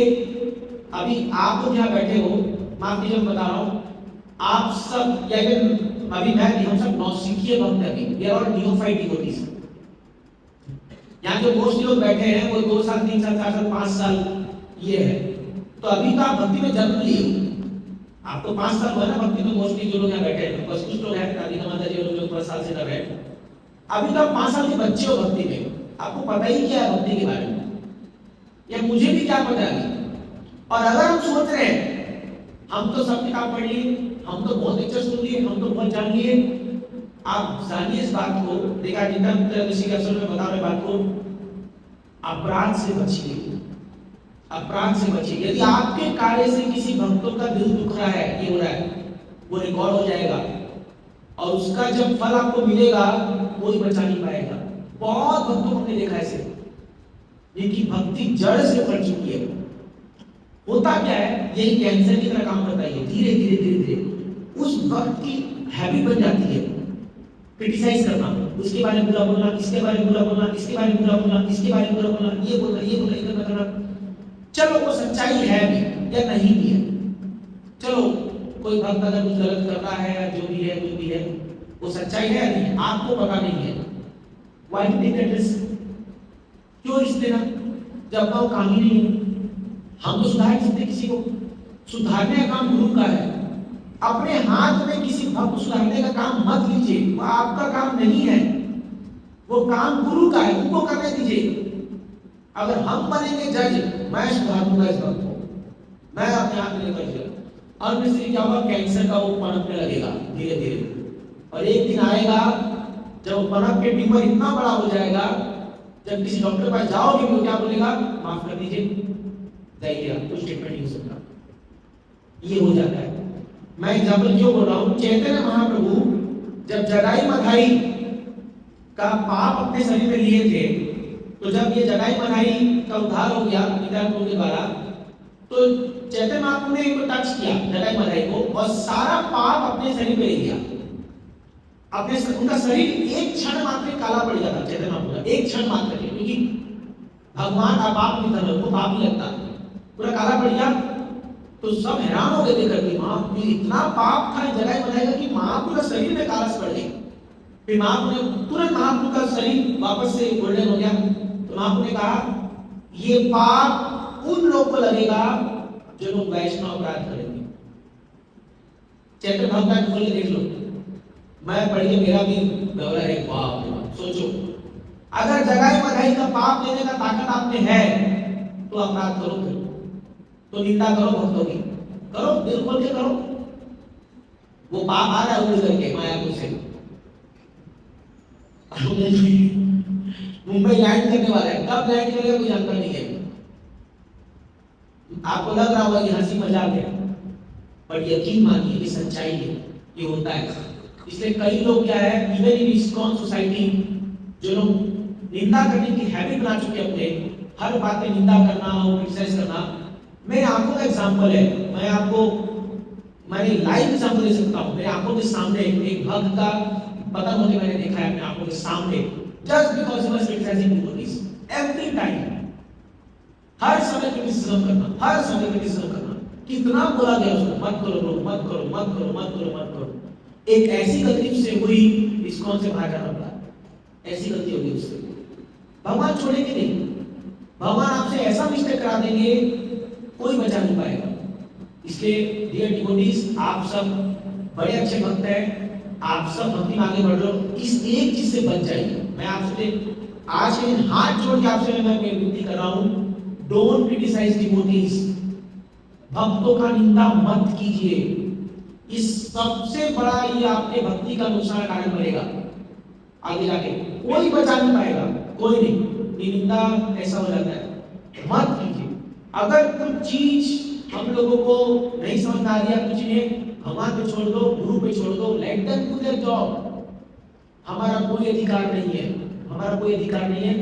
अभी आप लोग यहाँ बैठे हो, माफ कीजिए मैं बता रहा हूँ, आप सब या अभी मैं हम सब नौसिखिए भक्त हैं। अभी we are all neophyte devotees. यहाँ जो मोस्टली लोग बैठे हैं वो 2 साल 3 साल 4 साल 5 साल ये है। तो अभी तो आप भक्ति में जन्म लिए हो, आपको 5 साल हुआ ना भक्ति में। मोस्टली जो लोग यहाँ बैठे हैं, बस कुछ लोग हैं दादी माता जी लोग जो 10 साल से कर रहे हैं, अभी तो आप 5 साल के बच्चे हो भक्ति में, आपको पता ही क्या है भक्ति के बारे में, या मुझे भी क्या पता है। और अगर हम सोच रहे हैं हम तो सब किताब पढ़ लिए, हम तो बहुत लेक्चर सुन लिए, हम तो बहुत जान लिए, आप जानिए इस बात को। देखा जितना किसी के अवसर में बता रहे बात को, अपराध से बचिए, अपराध से बचिए। यदि आपके कार्य से किसी भक्तों का दिल दुख रहा है, ये हो रहा है, वो रिकॉर्ड हो जाएगा और उसका जब फल आपको मिलेगा कोई बचा नहीं पाएगा। बहुत भक्तों को हमने देखा ऐसे, जिनकी भक्ति जड़ से उखड़ चुकी है। होता क्या है, यही कैंसर की तरह काम करता है। धीरे धीरे धीरे धीरे उस वक्त की हैबिट बन जाती है क्रिटिसाइज करना, उसके बारे में बुरा बोलना, इसके बारे में बुरा बोलना, इसके बारे में बुरा बोलना, इसके बारे में बुरा बोलना, ये बोलना, ये बोलना, ये करना। चलो वो सच्चाई है भी या नहीं भी है, चलो कोई भक्त अगर कुछ गलत कर रहा है, जो भी है जो भी है, वो सच्चाई है नहीं, आपको पता नहीं है। Why do take that risk? क्यों रिस्क देना जब वो काम ही नहीं है? हम तो सुधार नहीं सकते किसी को, सुधारने का काम गुरु का है। अपने हाथ में किसी भक्त को सुधारने का काम मत लीजिए, वो आपका काम नहीं है, वो काम गुरु का है, उनको करने दीजिए। अगर हम बनेंगे जज, मैं सुधार दूंगा इस भक्त को, मैं अपने हाथ में लेकर चला, और मिस्त्री क्या होगा, कैंसर का वो पनपने लगेगा धीरे धीरे, और एक दिन आएगा जब पनप के ट्यूमर इतना बड़ा हो जाएगा जब किसी डॉक्टर के पास जाओगे तो क्या बोलेगा, माफ कर दीजिए, जाइए, आप कुछ ट्रीटमेंट नहीं हो सकता। ये हो जाता है। मैं एग्जाम्पल क्यों बोल रहा हूं, चैतन्य महाप्रभु जब जगाई मधाई का पाप अपने शरीर में लिए थे, तो जब ये जगाई मधाई का उद्धार हो गया नित्यानंद प्रभु के द्वारा, तो चैतन्य महाप्रभु ने इनको टच किया जगाई मधाई को, और सारा पाप अपने शरीर में ले लिया। अपने उनका शरीर एक क्षण मात्र काला पड़ जाता चैतन्य महाप्रभु का, एक क्षण मात्र के, क्योंकि भगवान का पाप नहीं था, उनको पाप नहीं लगता, पूरा काला पड़ गया। तो सब हैरान हो गए देख करके, मां इतना पाप था जगाई मधाई का कि महाप्रभु का शरीर में कालस पड़ गई। फिर महाप्रभु ने तुरंत महाप्रभु का शरीर वापस से गोल्डन हो गया। तो महाप्रभु ने कहा ये पाप उन लोग को लगेगा जो लोग वैष्णव अपराध करेंगे। चैतन्य भगवान बोले देख लो, मैं पढ़िए मेरा भी गौरव है। बाप सोचो, अगर जगाई मधाई का पाप लेने का ताकत आप में है तो अपराध करो, फिर तो निंदा करो भक्तों की, करो, दिल खोल के करो। वो पाप आ रहा है उड़ करके मायापुर से, मुंबई लैंड करने वाला है, कब लैंड करेगा कोई जानता नहीं है। आपको लग रहा होगा कि हंसी मजाक है, पर यकीन मानिए कि सच्चाई है, ये होता है। इसलिए कई लोग क्या है, इवन इन इस्कॉन सोसाइटी, जो लोग निंदा करने की हैबिट बना चुके अपने, हर बात में निंदा करना और क्रिटिसाइज करना। मेरे आंखों का एग्जांपल है, मैंने लाइव एग्जांपल दे सकता हूं। मेरे आंखों के सामने एक भक्त का पतन होते मैंने देखा है अपने आंखों के सामने, just because he was criticising devotees every time. हर समय क्रिटिसिज्म करना, हर समय क्रिटिसिज्म करना, कितना बोला गया उसको, मत करो लोग, मत करो, मत करो, मत करो, मत करो। एक ऐसी गलती से हुई, इस्कॉन से बाहर जाना पड़ा, ऐसी गलती होगी उससे। भगवान छोड़ेंगे नहीं, भगवान आपसे ऐसा मिस्टेक करा देंगे कोई बचा नहीं पाएगा। इसलिए डियर डिवोटीज, आप सब बड़े अच्छे भक्त हैं, आप सब भक्ति में आगे बढ़ रहे हो, इस एक चीज से बच जाइए। मैं आपसे आज के दिन हाथ जोड़ के आपसे मैं विनती कर रहा हूं, डोंट क्रिटिसाइज डिवोटीज। भक्तों का निंदा मत कीजिए, इस सबसे बड़ा ये आपके भक्ति का नुकसान कारण बनेगा। आगे जाके कोई बचा नहीं पाएगा, कोई नहीं। निंदा ऐसा हो जाता है, मत कीजिए। अगर कुछ चीज हम लोगों को नहीं समझ में आ रही है, कुछ नहीं, भगवान पे छोड़ दो, गुरु पे छोड़ दो, let them do their job. हमारा कोई अधिकार नहीं है, हमारा कोई अधिकार नहीं है।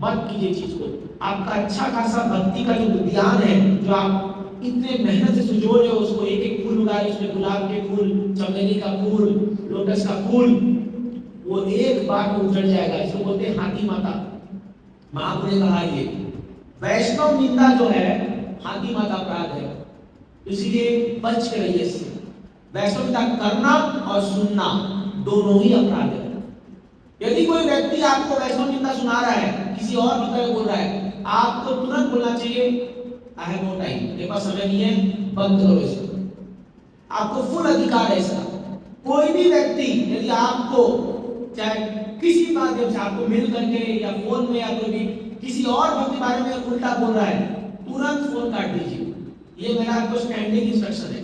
मत कीजिए चीज को। आपका अच्छा खासा भक्ति का जो ध्यान है, जो आप इतने मेहनत से सुजो रहे हो, उसको एक एक फूल उगा रहे हो, उसमें गुलाब के फूल, चमेली का फूल, लोटस का फूल, वो एक बार में उजड़ जाएगा। इसको बोलते हैं हाथी माता। महाप्रभु ने कहा ये वैष्णव निंदा जो है हाथी माता अपराध है, इसलिए बच के रहिए इससे। वैष्णव निंदा करना और सुनना दोनों ही अपराध है। यदि कोई व्यक्ति आपको वैष्णव निंदा सुना रहा है, किसी और विषय में बोल रहा है, आपको तुरंत बोलना चाहिए आई हैव नो टाइम, मेरे पास समय नहीं है, बंद करो इसको। आपको फुल अधिकार है इसका। कोई भी व्यक्ति यदि आपको चाहे किसी माध्यम से आपको मिल करके या फोन में या कोई भी किसी और भक्त के बारे में उल्टा बोल रहा है, तुरंत फोन काट दीजिए। ये मेरा आपको स्टैंडिंग इंस्ट्रक्शन है,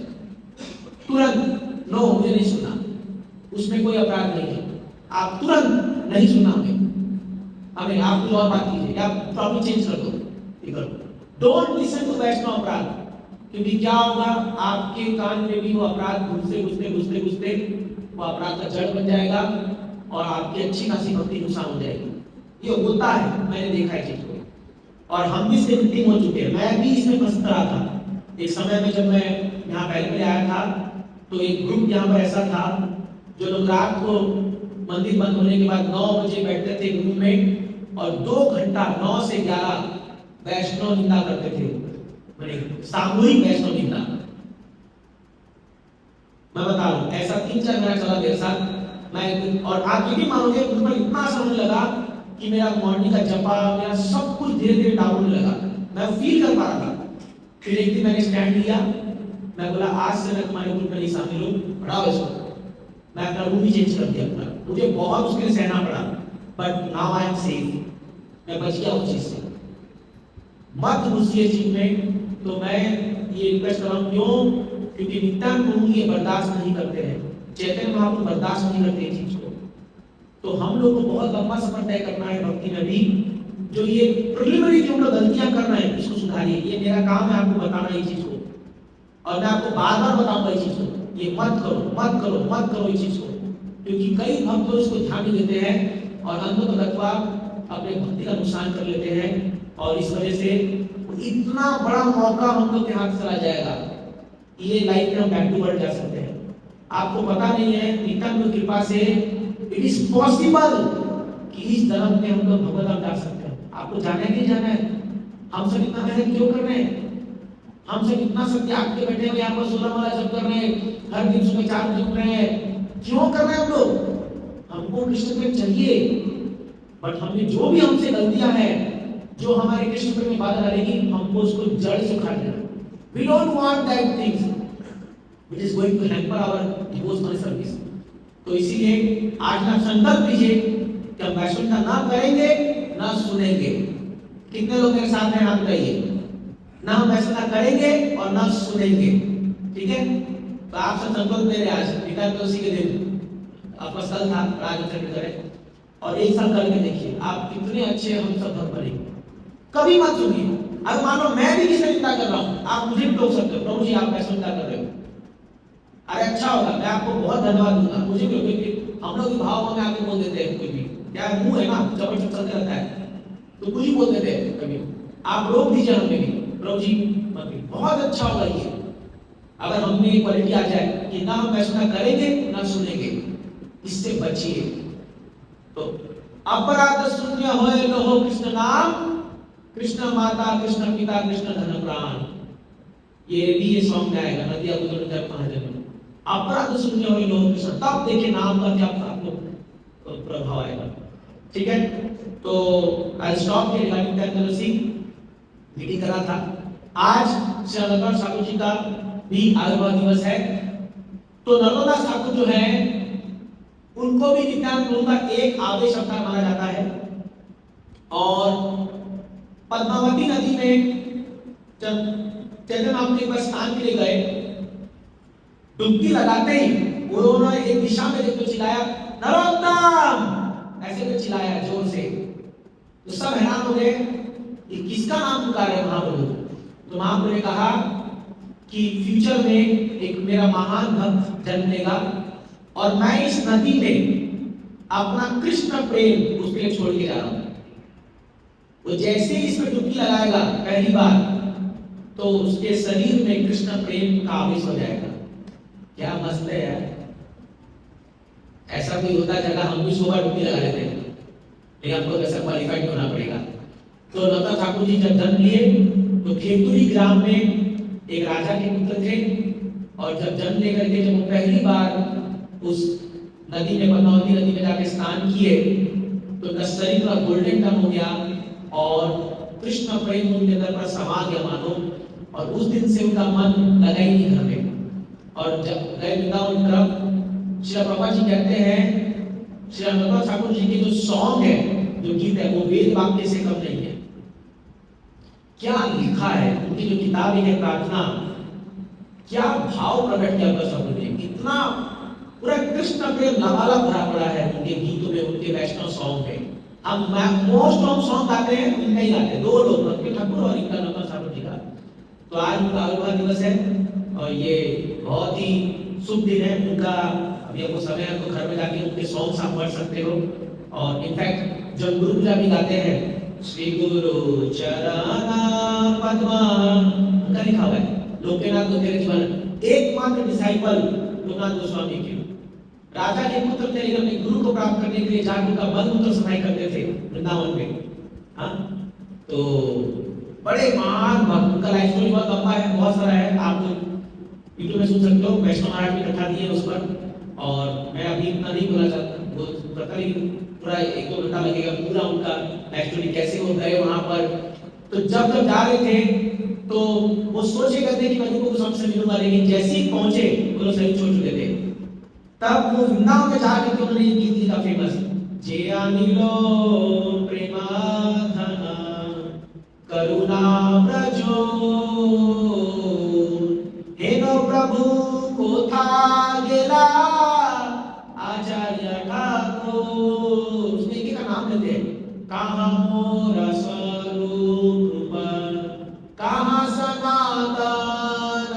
तुरंत नो, मुझे नहीं सुनना, उसमें कोई अपराध नहीं है। आप तुरंत नहीं सुनना हमें, आप कुछ और बात कीजिए या टॉपिक चेंज कर दो। डोंट लिसन टू वैष्णव अपराध, क्योंकि क्या होगा, आपके कान में भी वो अपराध घुसते घुसते घुसते घुसते वो अपराध का जड़ बन जाएगा और आपकी अच्छी खासी भक्ति नुकसान हो जाएगी। ये होता है, मैंने देखा है चीज को, और हम भी इसमें विक्टिम हो चुके हैं। मैं भी इसमें फंसता रहा था। एक समय में जब मैं यहाँ पहले आया था, तो एक ग्रुप यहाँ पर ऐसा था, जो लोग रात को मंदिर बंद होने के बाद 9 बजे बैठते थे रूम में और 2 घंटा 9 से 11 वैष्णव निंदा करते थे, मैंने सामूहिक वैष्णव निंदा। मैं बता रहा हूँ, ऐसा 3-4 महीना चला मेरे साथ। मैं और आप ये भी मानोगे, मुझ पर इतना समझ लगा कि मेरा मॉर्निंग का जपा, मेरा सब कुछ धीरे धीरे डाउन होने लगा। मैं फील कर पा रहा था। फिर एक दिन मैंने स्टैंड लिया, मैं बोला आज से मैं तुम्हारे ग्रुप में नहीं शामिल हूँ, हटाओ इसको। मैं अपना रूम ही चेंज कर दिया अपना। मुझे बहुत मुश्किल सहना पड़ा, but now I am safe. मैं बच गया उस चीज से। मत घुसिए चीज में। तो मैं ये रिक्वेस्ट कर रहा हूँ, क्यों? क्योंकि नित्यानंद प्रभु ये बर्दाश्त नहीं करते हैं, चैतन्य महाप्रभु बर्दाश्त नहीं करते चीज को। तो हम लोग को बहुत लंबा सफर तय करना है भक्ति में भी, जो ये प्रिलिमिनरी जो हम लोग गलतियां कर रहे हैं इसको सुधारिए। ये मेरा काम है आपको बताना ये चीज को, और मैं आपको बार बार बताऊंगा ये चीज को, ये मत करो मत करो मत करो ये चीज को, क्योंकि कई भक्त लोग इसको ध्यान नहीं देते हैं और अंदर तो गत्वा अपने भक्ति का नुकसान कर लेते हैं, और इस वजह से इतना बड़ा मौका हम लोग के हाथ चला जाएगा। ये लाइफ में हम बैक टू वर्ल्ड जा सकते हैं। आपको पता नहीं है, नित्यानंद की कृपा से इट इज पॉसिबल कि इस जन्म में हम लोग भगवत धाम जा सकते हैं। आपको जाना है नहीं जाना है? हम सब इतना मेहनत क्यों कर रहे हैं? हम सब इतना सब त्याग के बैठे हुए यहाँ पर 16 माला जप कर रहे हैं, हर दिन सुबह 4 बजे उठ रहे हैं, क्यों कर रहे हैं हम लोग? हमको कृष्ण प्रेम चाहिए, बट हमने जो भी हमसे गलतियां हैं, जो हमारे कृष्ण प्रेम में बाधा डालेगी, हमको उसको जड़ से उखाड़ देना। We don't want that things which is going to hamper our devotional service. तो इसीलिए आज ना संकल्प लीजिए कि हम वैष्णवता ना करेंगे ना सुनेंगे। कितने लोग मेरे साथ हैं? हाथ उठाइए। ना हम वैष्णवता करेंगे और ना सुनेंगे, ठीक है? तो आप सब संकल्प ले रहे आज एकादशी के दिन, आपका स्थल था राजचंद्र करें और एक साल करके देखिए आप कितने अच्छे हम सब भक्त बनेंगे। कभी मत सुनिए। अगर मान लो मैं भी किसी चिंता कर रहा हूँ, आप मुझे भी टोक सकते हो, प्रभु जी आप कैसे चिंता कर रहे हो, अरे अच्छा होगा, मैं आपको बहुत धन्यवाद दूंगा। मुझे भी क्योंकि हम लोग भी भाव में आके बोल देते हैं, कोई भी क्या मुंह है ना जबरदस्त चलते रहता है, तो कुछ ही बोल देते हैं कभी। आप रोक दीजिए हमें भी, प्रभु जी बहुत अच्छा होगा ये अगर हमें एक क्वालिटी आ जाए कि ना हम वैष्णव करेंगे ना सुनेंगे, इससे बचिए। तो अपराध शून्य होए लोहो कृष्ण नाम, कृष्ण माता कृष्ण पिता कृष्ण धन प्राण, ये भी ये सॉन्ग गाएगा नदिया गुजर कर महाजन। अपराध शून्य होए लोहो कृष्ण, तब देखिए नाम का क्या आपको प्रभाव आएगा, ठीक है? तो I stop here regarding technology meeting करा था। आज श्री नरोत्तम ठाकुर जी का भी आविर्भाव दिवस है, तो नरोत्तम ठाकुर जो है उनको भी नित्यानंद प्रभु का एक आदेश अवतार माना जाता है। और पद्मावती नदी में जब चैतन्य महाप्रभु एक स्नान के लिए गए, डुबकी लगाते ही उन्होंने एक दिशा में देखकर चिल्लाया नरोत्तम, ऐसे में चिल्लाया जोर से, तो सब हैरान हो गए ये किसका नाम पुकारे महाप्रभु। तो महाप्रभु ने कहा कि फ्यूचर में एक मेरा महान भक्त जन्म लेगा और मैं इस नदी में अपना कृष्ण प्रेम उसके लिए छोड़ के जा रहा हूं। वो जैसे ही इसमें डुबकी लगाएगा पहली बार, तो उसके शरीर में कृष्ण प्रेम का आवेश हो जाएगा। क्या मस्त है यार, ऐसा कोई होता जगह हम भी 100 बार डुबकी लगा लेते हैं, लेकिन हमको कैसा क्वालिफाइड होना पड़ेगा। तो नरोत्तम ठाकुर जी जब जन्म लिए तो खेतुरी ग्राम में एक राजा के पुत्र थे, और जब जन्म लेकर के जब वो पहली बार उस नदी में पद्मावती नदी में जाके स्नान किए, तो उनका शरीर पूरा गोल्डन टर्न हो गया और कृष्ण प्रेम उनके अंदर पर समा गया मानो, और उस दिन से उनका मन लगा ही नहीं घर में। और जब गए वृंदावन की तरफ, श्री प्रभुपाद जी कहते हैं श्री नरोत्तम ठाकुर जी के जो सॉन्ग है, जो गीत है, वो वेद वाक्य से कम नहीं है। क्या लिखा है, उनकी जो किताब है प्रार्थना, क्या भाव प्रकट किया उनका शब्द ने, इतना पूरा कृष्ण प्रेम लबालब भरा पड़ा है उनके गीतों में, उनके वैष्णव सॉन्ग में। हम मोस्ट ऑफ सॉन्ग गाते हैं उनका ही गाते हैं, दो लोग, नरोत्तम ठाकुर और इनका नरोत्तम ठाकुर जी का। तो आज उनका आविर्भाव दिवस है और ये बहुत ही शुभ दिन है उनका। अभी आपको समय है तो घर में जाके उनके सॉन्ग्स आप पढ़ सकते हो, और इनफैक्ट जब गुरु पूजा भी गाते हैं, श्री गुरु चरणा पद्मा, उनका लिखा हुआ है लोकनाथ गोखले जीवन, एकमात्र डिसाइपल लोकनाथ गोस्वामी के। राजा के पुत्र थे, लेकिन अपने गुरु को प्राप्त करने के लिए जाकर उनका बल मूत्र सफाई करते थे वृंदावन में। हाँ, तो बड़े महान भक्त, उनका लाइफ स्टोरी बहुत लंबा है, बहुत सारा है, आप यूट्यूब में सुन सकते हो। वैष्णव महाराज भी कथा दी है उस पर, और मैं अभी इतना नहीं बोला चाहता, वो पता नहीं पूरा 1-2 घंटा लगेगा पूरा उनका लाइफ स्टोरी, कैसे वो गए वहां पर। तो जब जा रहे थे तो वो सोचे करते कि मैं उनको कुछ हमसे मिलूंगा, लेकिन जैसे ही पहुंचे वो लोग सही छोड़ चुके थे। तब वो वृंदावन में जाकर के उन्होंने ये गीत लिखा फेमस, जे अनिलो प्रेमाधना करुणा ब्रजो, हेनो प्रभु कोथा गेला आचार्य ठाकुर। उसमें एक का नाम लेते हैं, का कहाँ मोरा स्वरूप, कहाँ सनातन।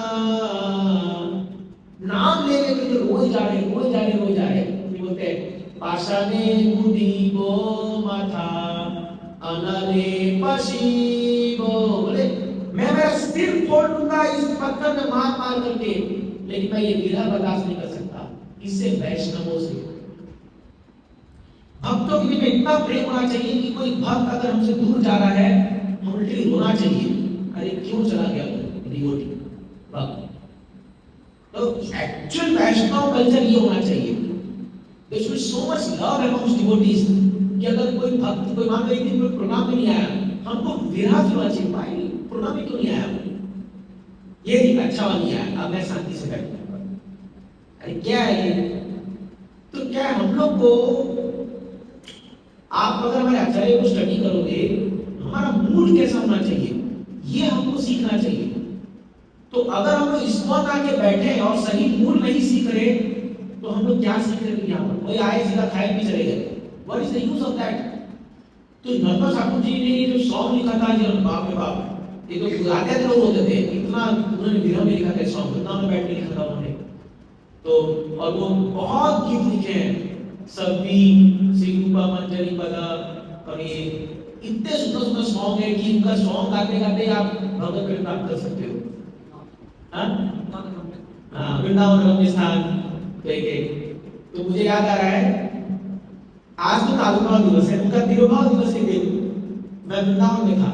नाम लेने के लिए रोज जा रहे रोज जा रहे रोज जा रहे। बोलते हैं पाषाणे मुदीबो माथा अनले पशीबो। बोले मैं मेरा सिर फोड़ दूंगा इस पत्थर में मार मार करके, लेकिन मैं ये विरह बर्दाश्त नहीं कर सकता। इससे वैष्णवों से भक्तों के लिए इतना प्रेम होना चाहिए कि कोई भक्त अगर हमसे दूर जा रहा है हम उल्टी रोना चाहिए, अरे क्यों चला गया वो डिवोटी भक्त। तो एक्चुअल वैष्णव कल्चर ये होना चाहिए। There should be so much love amongst devotees कि अगर कोई भक्त कोई मान लो एक दिन कोई प्रोग्राम में नहीं आया, हमको विरह क्यों होना चाहिए, भाई प्रोग्राम में क्यों नहीं आया, ये नहीं अच्छा वाला नहीं आया, अब मैं शांति से बैठूंगा। अरे क्या है ये? तो क्या हम लोग को आप अगर हमारे आचार्य को स्टडी करोगे हमारा मूड कैसा होना चाहिए ये हमको सीखना चाहिए। तो अगर हम लोग इस्कॉन आके बैठे और सही मूड नहीं सीख रहे तो हम लोग क्या सीख रहे हैं? यहाँ पर कोई आए सीधा खाए भी चले गए। What is the use of that? तो नर्मदा ठाकुर जी ने जो सॉन्ग लिखा था, जो बाप रे बाप, ये तो गाते लोग होते थे, इतना उन्होंने विरह में लिखा था सॉन्ग, इतना में बैठ के लिखा था उन्होंने। तो और वो बहुत गीत लिखे हैं, सभी सिंगुपा मंजरी पदा, और ये इतने सुंदर सुंदर सॉन्ग है कि उनका सॉन्ग गाते गाते आप भगवत प्रेम प्राप्त कर सकते हो। हाँ, वृंदावन रमणीय स्थान तो मुझे याद आ रहा है आज तो आविर्भाव दिवस है, उनका तिरुभाव दिवस के दिन मैं वृंदावन में था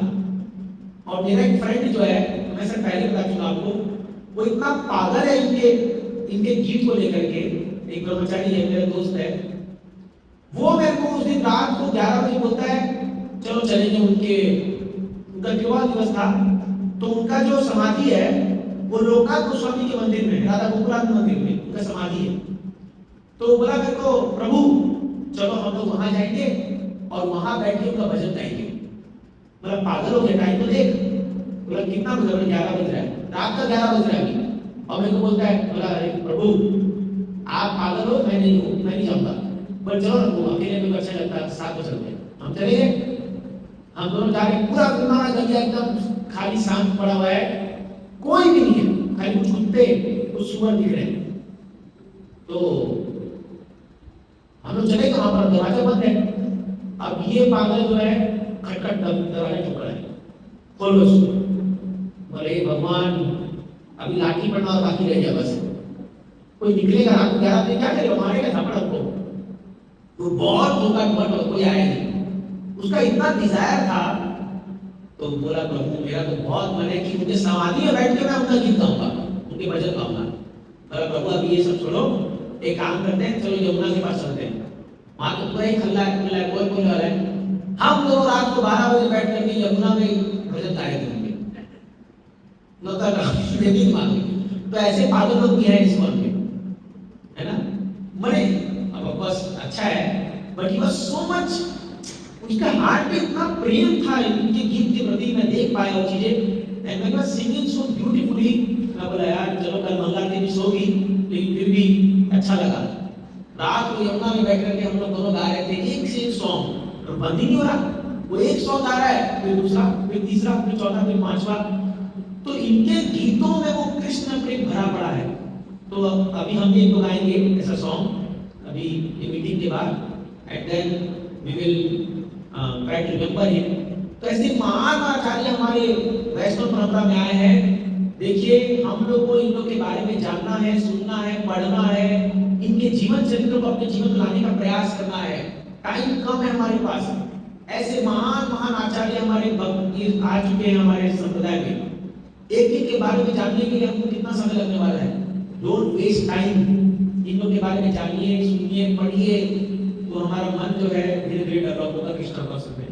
और मेरा एक फ्रेंड जो है, मैं सर पहले बता चुका आपको, वो इतना पागल है इनके गीत को लेकर के। एक ब्रह्मचारी है मेरा दोस्त है, वो मेरे को उस दिन रात को 11 बजे बोलता है चलो चलेंगे, उनका तिरुभाव दिवस था। तो उनका जो समाधि है वो लोकनाथ गोस्वामी के मंदिर में, राधा गोकुलाथ मंदिर में उनका समाधि है। तो बोला मेरे को प्रभु चलो हम लोग वहां जाएंगे और वहां बैठ के उनका भजन गाएंगे। बोला पागल हो गया, टाइम तो देख। बोला कितना बज रहा है? 11 बज रहा है, रात का 11 बज रहा है अभी। और मेरे को बोलता है, बोला अरे प्रभु आप पागल हो, मैं नहीं हूँ, मैं नहीं जाऊंगा, पर चलो ना अकेले मेरे को अच्छा लगता है, साथ में चलते हैं। हम चले गए, हम दोनों जा रहे, पूरा वृंदावन गलिया एकदम खाली शांत पड़ा हुआ है, कोई भी नहीं है, खाली कुछ कुत्ते कुछ सुअर दिख रहे हैं। तो हम लोग चले, वहां पर दरवाजा बंद है। अब ये पागल जो है खटखट दरवाजा ठोक रहा है, खोलो उसको। बोले भगवान अभी लाठी पड़ना और बाकी रह गया, बस कोई निकलेगा रात को 11 बजे क्या करेगा, मारेगा थप्पड़ हमको। तो बहुत धोखा हुआ, कोई आया नहीं। उसका इतना डिजायर था, तो बोला प्रभु मेरा तो बहुत मन है कि उनके समाधि में बैठ के मैं उनका गीत गाऊंगा, उनके भजन गाऊंगा। बोला प्रभु अभी ये सब छोड़ो, एक काम करते हैं, चलो यमुना के पास चलते हैं, वहां तो पूरा ही खल्ला है, खुला है, कोई वाला है। हम दोनों रात को 12 बजे बैठ करके यमुना में भजन गाए थे उनके, तो ऐसे पागल लोग भी हैं इस वर्ल्ड में, है ना। मरे अब बस अच्छा है, but he was so much, उसका हार्ट में इतना प्रेम था इनके गीत के प्रति, मैं देख पाया वो चीजें। एंड मैं सिंगिंग सो ब्यूटीफुली, मैं बोला यार चलो कल मंगला देवी सोगी, लेकिन फिर भी अच्छा लगा। रात को यमुना में बैठ करके हम लोग दोनों गा रहे थे एक से एक सॉन्ग, और बंद ही नहीं हो रहा, वो एक सॉन्ग गा रहा है, फिर दूसरा, फिर तीसरा, फिर चौथा, फिर पांचवा। तो इनके गीतों में वो कृष्ण प्रेम भरा पड़ा है। तो अभी हम एक गाएंगे ऐसा सॉन्ग अभी ये मीटिंग के बाद, and then we will try to remember him. तो ऐसे महान आचार्य हमारे वैष्णव परंपरा में आए हैं। देखिए हम लोग को इन लोग के बारे में जानना है, सुनना है, पढ़ना है, इनके जीवन चरित्र को अपने जीवन में लाने का प्रयास करना है। टाइम कम है हमारे पास, ऐसे महान महान आचार्य हमारे भक्त आ चुके हैं हमारे संप्रदाय में। एक एक के बारे में जानने के लिए हमको कितना समय लगने वाला है। डोंट वेस्ट टाइम, इन लोग के बारे में जानिए, सुनिए, पढ़िए, तो हमारा मन जो है धीरे धीरे डेवलप होगा कृष्ण कॉन्सेप्ट में।